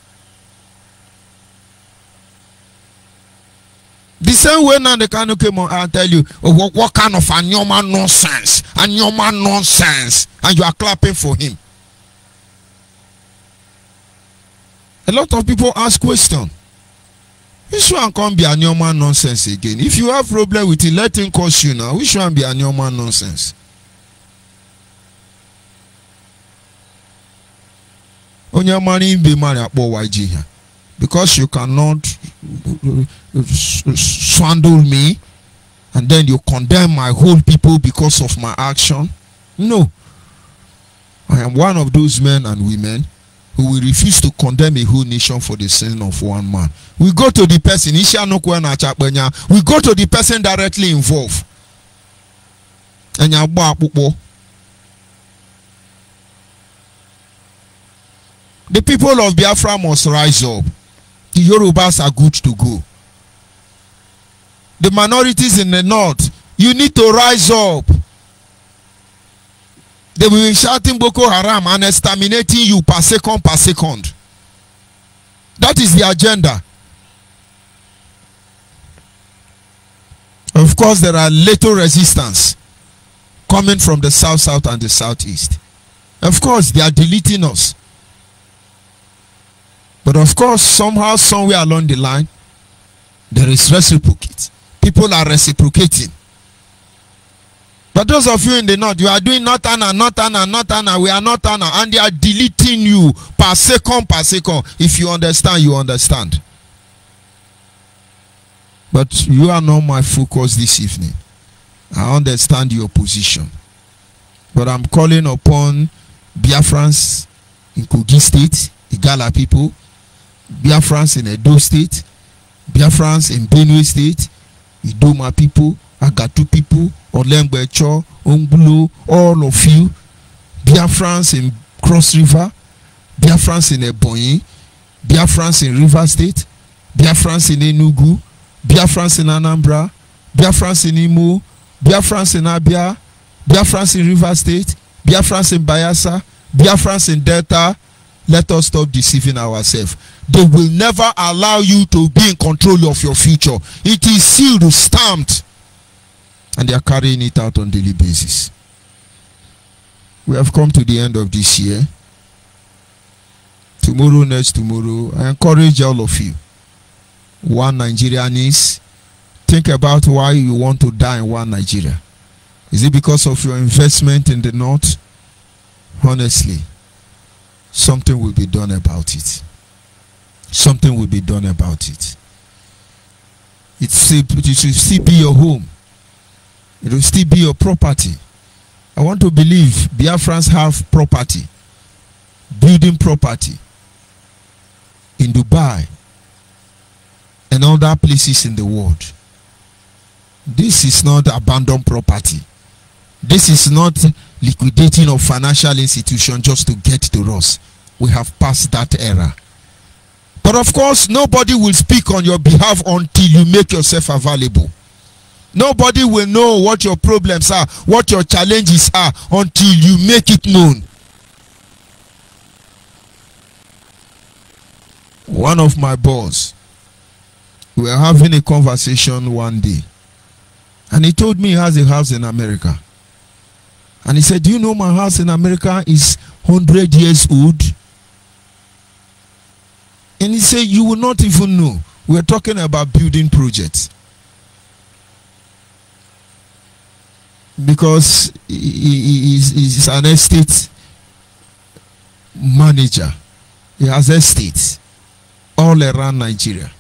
The same way now the Kanu came on and tell you, oh, what kind of Anyoma nonsense? Anyoma nonsense. And you are clapping for him. A lot of people ask questions. Which one can't be Anyoma nonsense again? If you have problem with it, let him curse you now. Which one be Anyoma nonsense? Onyamani be married at YG here. Because you cannot swindle me and then you condemn my whole people because of my action. No. I am one of those men and women who will refuse to condemn a whole nation for the sin of one man. We go to the person. We go to the person directly involved. The people of Biafra must rise up. The Yorubas are good to go. The minorities in the north, you need to rise up. They will be shouting Boko Haram and exterminating you per second per second. That is the agenda. Of course, there are little resistance coming from the south and the southeast. Of course, they are deleting us. But of course, somehow, somewhere along the line, there is reciprocate. People are reciprocating. But those of you in the north, you are doing not Anna, we are not Anna, and they are deleting you per second per second. If you understand, you understand. But you are not my focus this evening. I understand your position. But I'm calling upon Biafrans in Kogi State, Igala people, Biafrans in Edo State, Biafrans in Benue State, Idoma people, Agatu people, Olengbecho, Ongbulo, all of you, Biafrans in Cross River, Biafrans in Ebonyi, Biafrans in River State, Biafrans in Enugu, Biafrans in Anambra, Biafrans in Imo, Biafrans in Abia, Biafrans in River State, Biafrans in Bayelsa, Biafrans in Delta. Let us stop deceiving ourselves. They will never allow you to be in control of your future. It is sealed, stamped. And they are carrying it out on a daily basis. We have come to the end of this year. Tomorrow, next tomorrow, I encourage all of you. One Nigerianese, think about why you want to die in one Nigeria. Is it because of your investment in the north? Honestly, something will be done about it. Something will be done about it. It should still be your home. It will still be your property. I want to believe Biafrans have property, building property in Dubai and other places in the world. This is not abandoned property. This is not liquidating of financial institution just to get to us. We have passed that era. But of course, nobody will speak on your behalf until you make yourself available. Nobody will know what your problems are, what your challenges are, until you make it known. One of my boss, we were having a conversation one day, and he told me he has a house in America. And he said, do you know my house in America is 100 years old? And he said, you will not even know. We're talking about building projects. because he's an estate manager. He has estates all around Nigeria.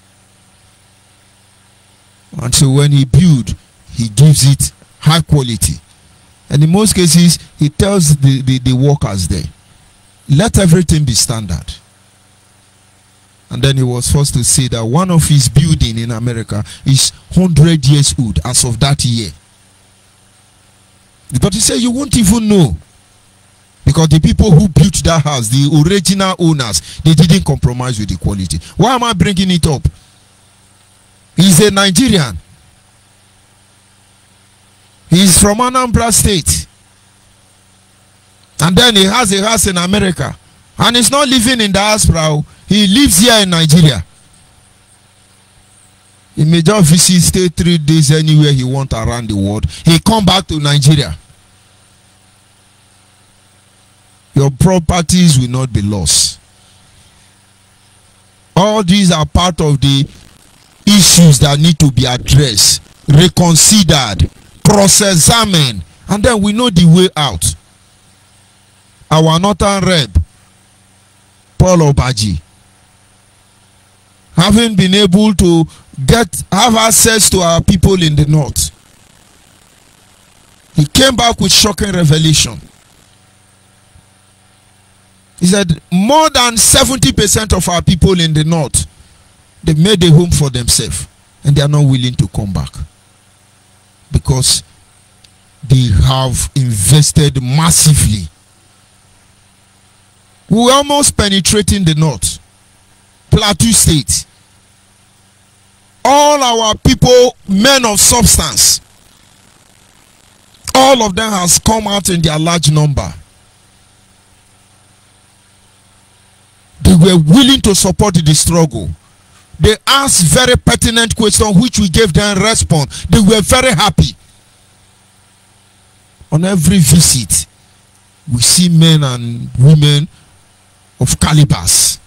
And so when he builds, he gives it high quality. And in most cases, he tells the workers there, let everything be standard. And then he was forced to say that one of his building in America is 100 years old as of that year. But he said you won't even know, because the people who built that house, the original owners, they didn't compromise with the quality. Why am I bringing it up? He's a Nigerian. He's from Anambra State. And then he has a house in America. And he's not living in diaspora. He lives here in Nigeria. He may just visit, stay 3 days anywhere he wants around the world. He come back to Nigeria. Your properties will not be lost. All these are part of the issues that need to be addressed, reconsidered, cross-examined, and then we know the way out. Our northern rep, Paul Obaji, having been able to have access to our people in the north, he came back with shocking revelation. He said more than 70% of our people in the north, they made a home for themselves and they are not willing to come back because they have invested massively. We almost penetrating the north, Plateau State. All our people, men of substance, all of them has come out in their large number. They were willing to support the struggle. They asked very pertinent questions which we gave them response. They were very happy. On every visit, we see men and women of calibers.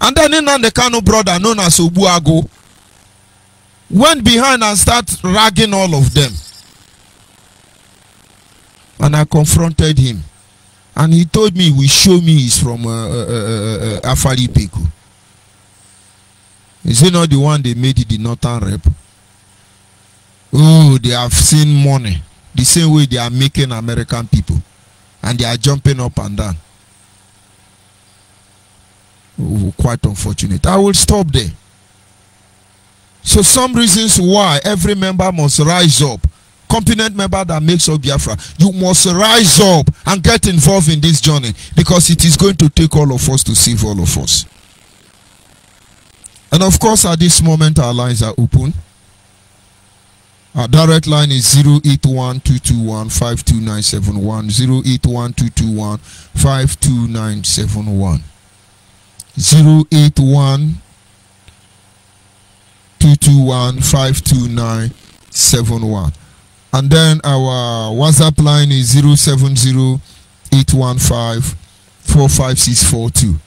And then the Kano brother known as Obuago went behind and started ragging all of them. And I confronted him. And he told me, he showed me he's from Afari Peku. Is he not the one they made it the northern rep? Oh, they have seen money. The same way they are making American people. And they are jumping up and down. Oh, quite unfortunate. I will stop there. So some reasons why every member must rise up. Competent member that makes up Biafra, you must rise up and get involved in this journey, because it is going to take all of us to save all of us. And of course, at this moment, our lines are open. Our direct line is 081-221-52971, 081-221-52971, 081-221-52971. And then our WhatsApp line is 070-815-45642.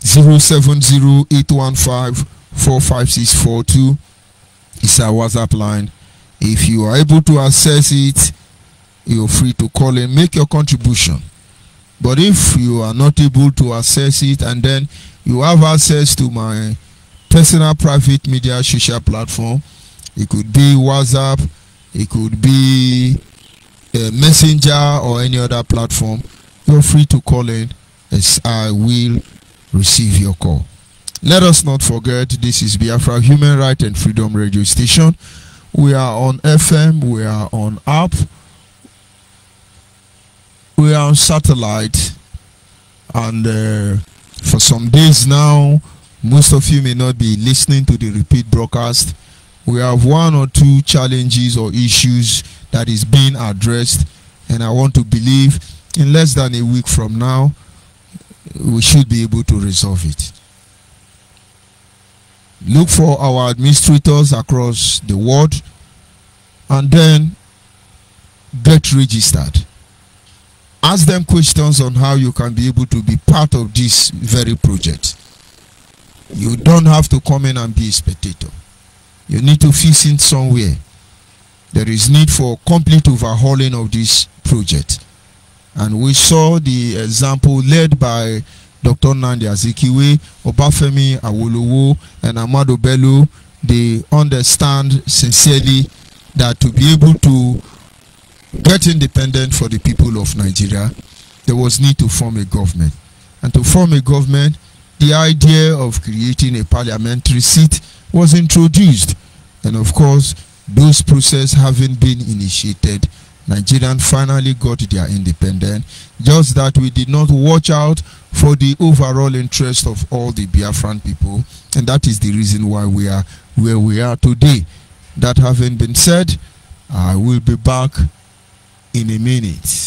070-815-45642 is our WhatsApp line. If you are able to access it, you're free to call and make your contribution. But if you are not able to access it, and then you have access to my personal private media social platform, it could be WhatsApp, it could be a Messenger or any other platform, you're free to call in as I will receive your call. Let us not forget, this is Biafra Human Right and Freedom Radio Station. We are on FM, we are on app, we are on satellite, and for some days now, most of you may not be listening to the repeat broadcast. We have 1 or 2 challenges or issues that is being addressed, and I want to believe in less than a week from now, we should be able to resolve it. Look for our administrators across the world and then get registered. Ask them questions on how you can be able to be part of this very project. You don't have to come in and be a spectator. You need to fit in somewhere. there is need for complete overhauling of this project. And we saw the example led by Dr. Nnamdi Azikiwe, Obafemi Awolowo, and Ahmadu Bello. They understand sincerely that to be able to get independent for the people of Nigeria, there was need to form a government. And to form a government, the idea of creating a parliamentary seat was introduced. And of course, those processes having been initiated, Nigerians finally got their independence. Just that we did not watch out for the overall interest of all the Biafran people. And that is the reason why we are where we are today. That having been said, I will be back in a minute.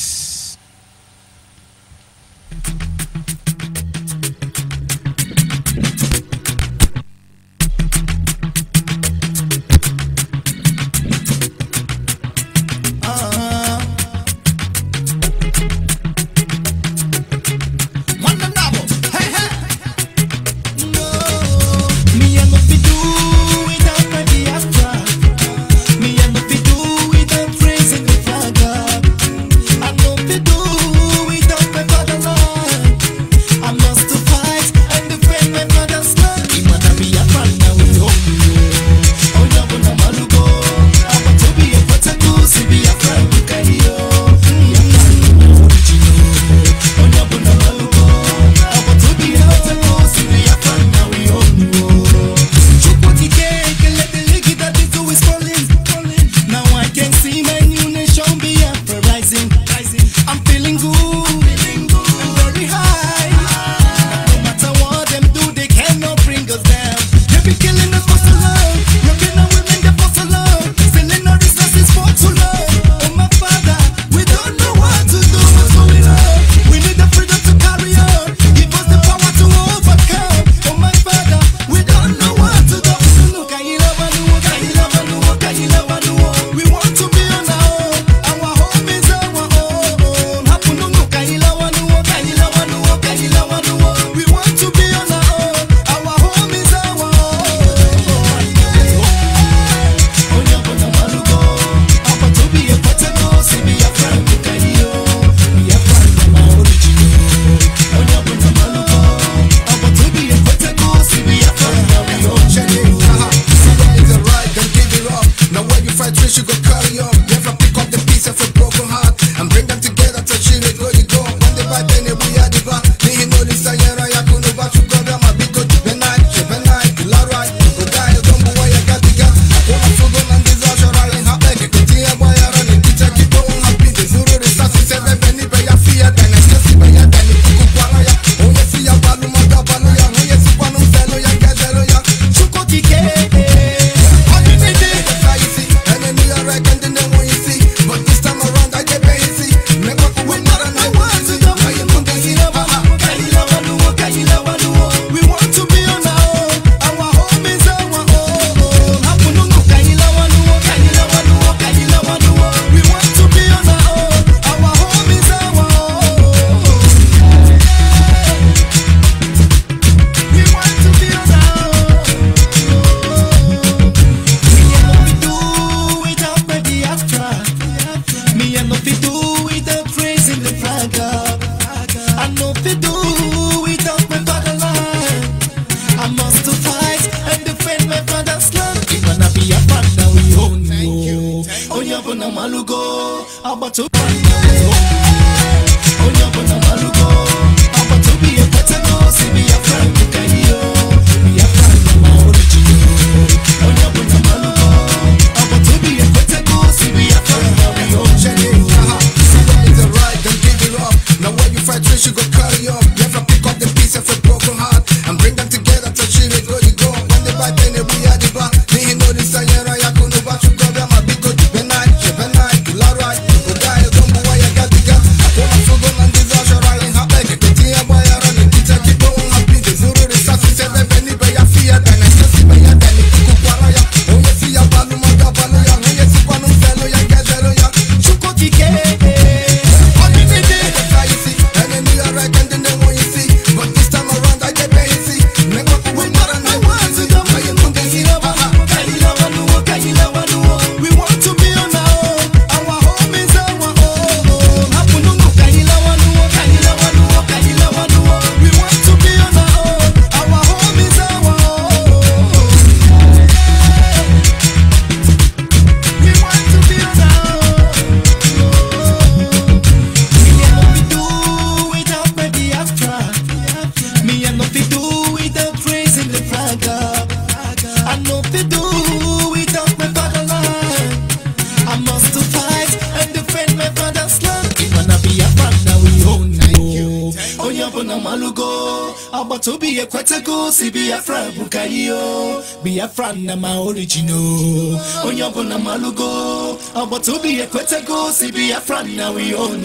na malugo Abatobi ekwetego si Biafra bukayo Biafra na ma original Onyobo na malugo Abatobi ekwetego si Biafra na we own.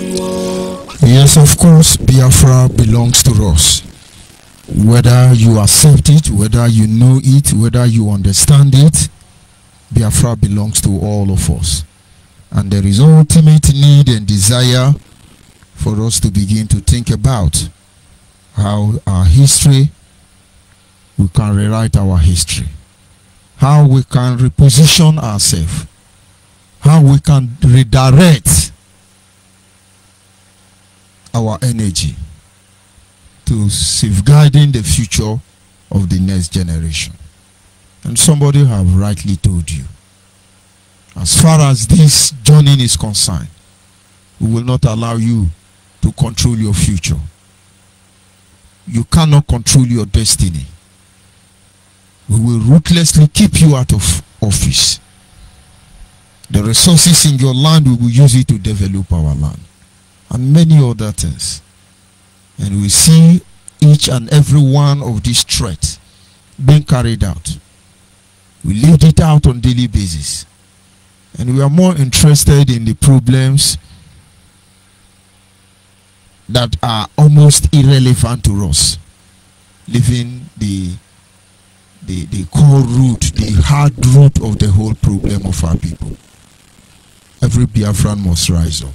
Yes, of course, Biafra belongs to us. Whether you accept it, whether you know it, whether you understand it, Biafra belongs to all of us. And there is ultimate need and desire for us to begin to think about how our history, we can rewrite our history, how we can reposition ourselves, how we can redirect our energy to safeguarding the future of the next generation. And somebody have rightly told you, as far as this journey is concerned, we will not allow you to control your future. You cannot control your destiny. We will ruthlessly keep you out of office. The resources in your land, we will use it to develop our land and many other things. And we see each and every one of these threats being carried out. We lived it out on a daily basis. And we are more interested in the problems that are almost irrelevant to us, leaving the core root, the hard root of the whole problem of our people. Every Biafran must rise up.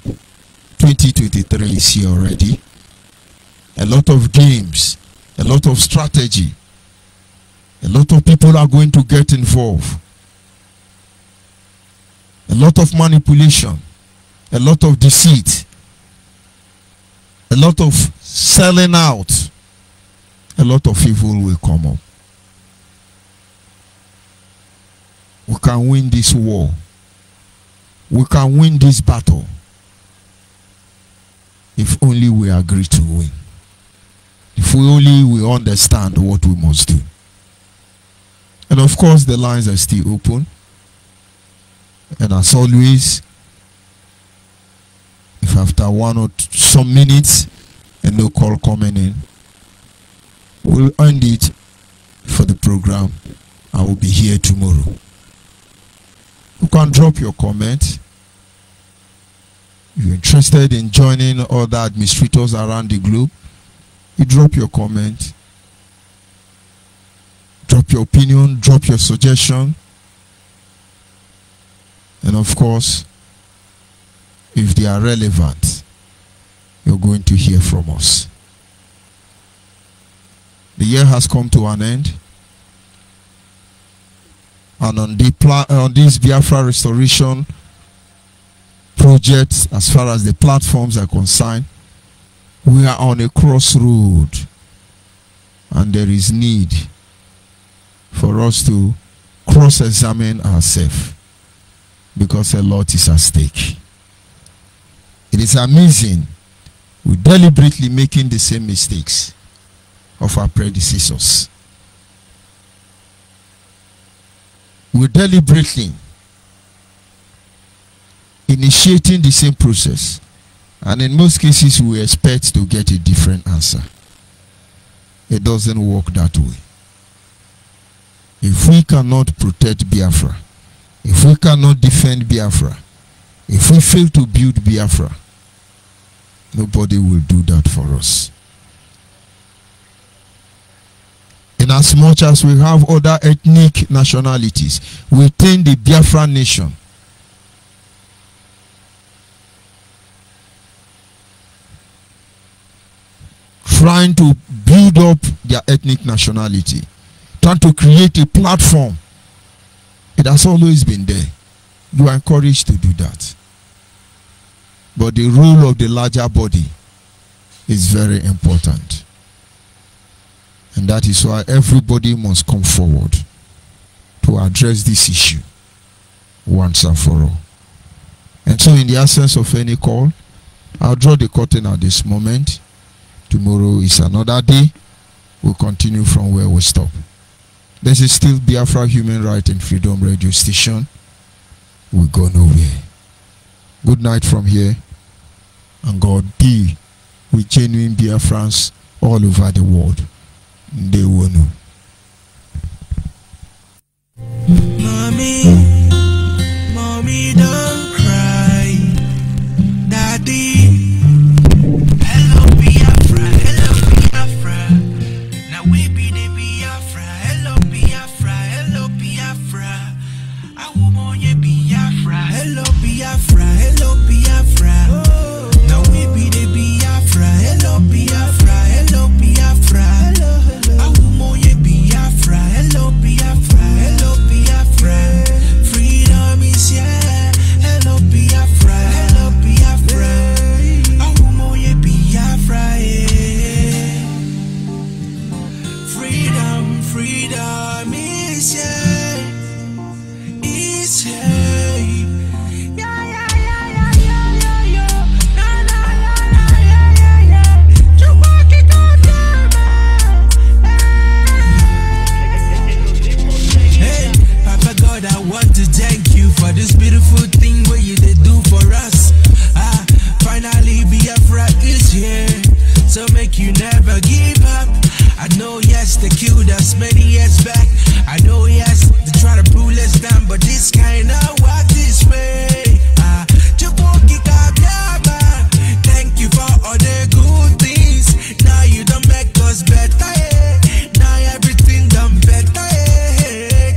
2023 is here already. A lot of games, a lot of strategy, a lot of people are going to get involved. A lot of manipulation, a lot of deceit, a lot of selling out, a lot of evil will come up. We can win this war. We can win this battle if only we agree to win. If we only we understand what we must do. And of course the lines are still open. And as always, if after one or some minutes and no call coming in, we'll end it for the program. I will be here tomorrow. You can drop your comment. If you're interested in joining other administrators around the globe, you drop your comment, drop your opinion, drop your suggestion. And of course, if they are relevant, you're going to hear from us. The year has come to an end. And on this Biafra restoration project, as far as the platforms are concerned, we are on a crossroad. And there is need for us to cross-examine ourselves, because a lot is at stake. It is amazing we're deliberately making the same mistakes of our predecessors. We're deliberately initiating the same process, and in most cases we expect to get a different answer. It doesn't work that way. If we cannot protect Biafra, if we cannot defend Biafra, if we fail to build Biafra, nobody will do that for us. In as much as we have other ethnic nationalities within the Biafra nation, trying to build up their ethnic nationality, trying to create a platform, it has always been there. You are encouraged to do that. But the role of the larger body is very important. And that is why everybody must come forward to address this issue once and for all. And so in the absence of any call, I'll draw the curtain at this moment. Tomorrow is another day. We'll continue from where we stop. This is still Biafra Human Right and Freedom Radio Station. We'll go nowhere. Good night from here. And God be with genuine Biafrans all over the world. They will know. Mommy, don't cry. Daddy, hello Biafra, hello Biafra. Now we be the Biafra, hello Biafra, hello Biafra. I want you Biafra, hello Biafra, hello Biafra. Now we be the Biafra, hello Biafra, hello Biafra. I want you Biafra, hello Biafra, hello Biafra. Freedom is here, hello Biafra, hello Biafra. I want you Biafra, yeah. Freedom is here, is here. Hey, Papa God, I want to thank you for this beautiful thing where you did do for us. Finally Biafra is here, so make you never give up. I know yes, they killed us many years back. I know yes, they try to pull us down, but this kind of work this way. Thank you for all the good things. Now you don't make us better, yeah. Now everything done better, yeah.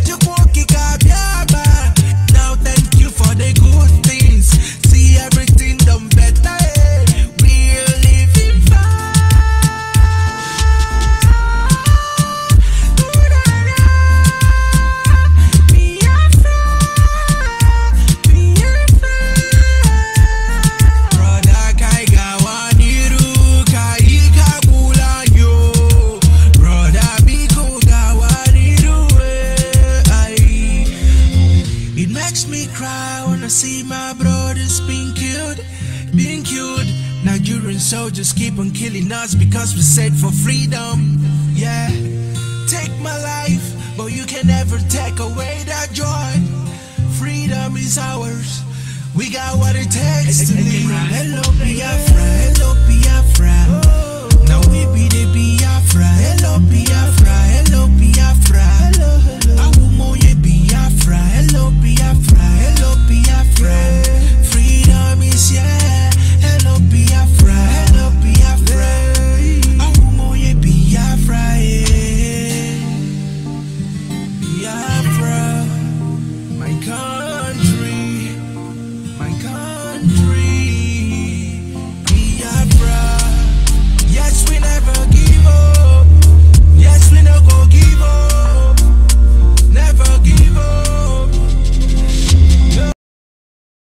Now thank you for the good things. See everything done better, yeah. We're living fine. Brother Kaiga waniru Kaiga bulanyo. Brother Biko gawaniru ay. It makes me cry when I see my brothers being killed. Nigerian soldiers keep on killing us because we said for freedom. Yeah, take my life, but you can never take away that joy. Freedom is ours. We got what it takes to live. Hello Biafra, hello Biafra. Now we be the Biafra, hello Biafra.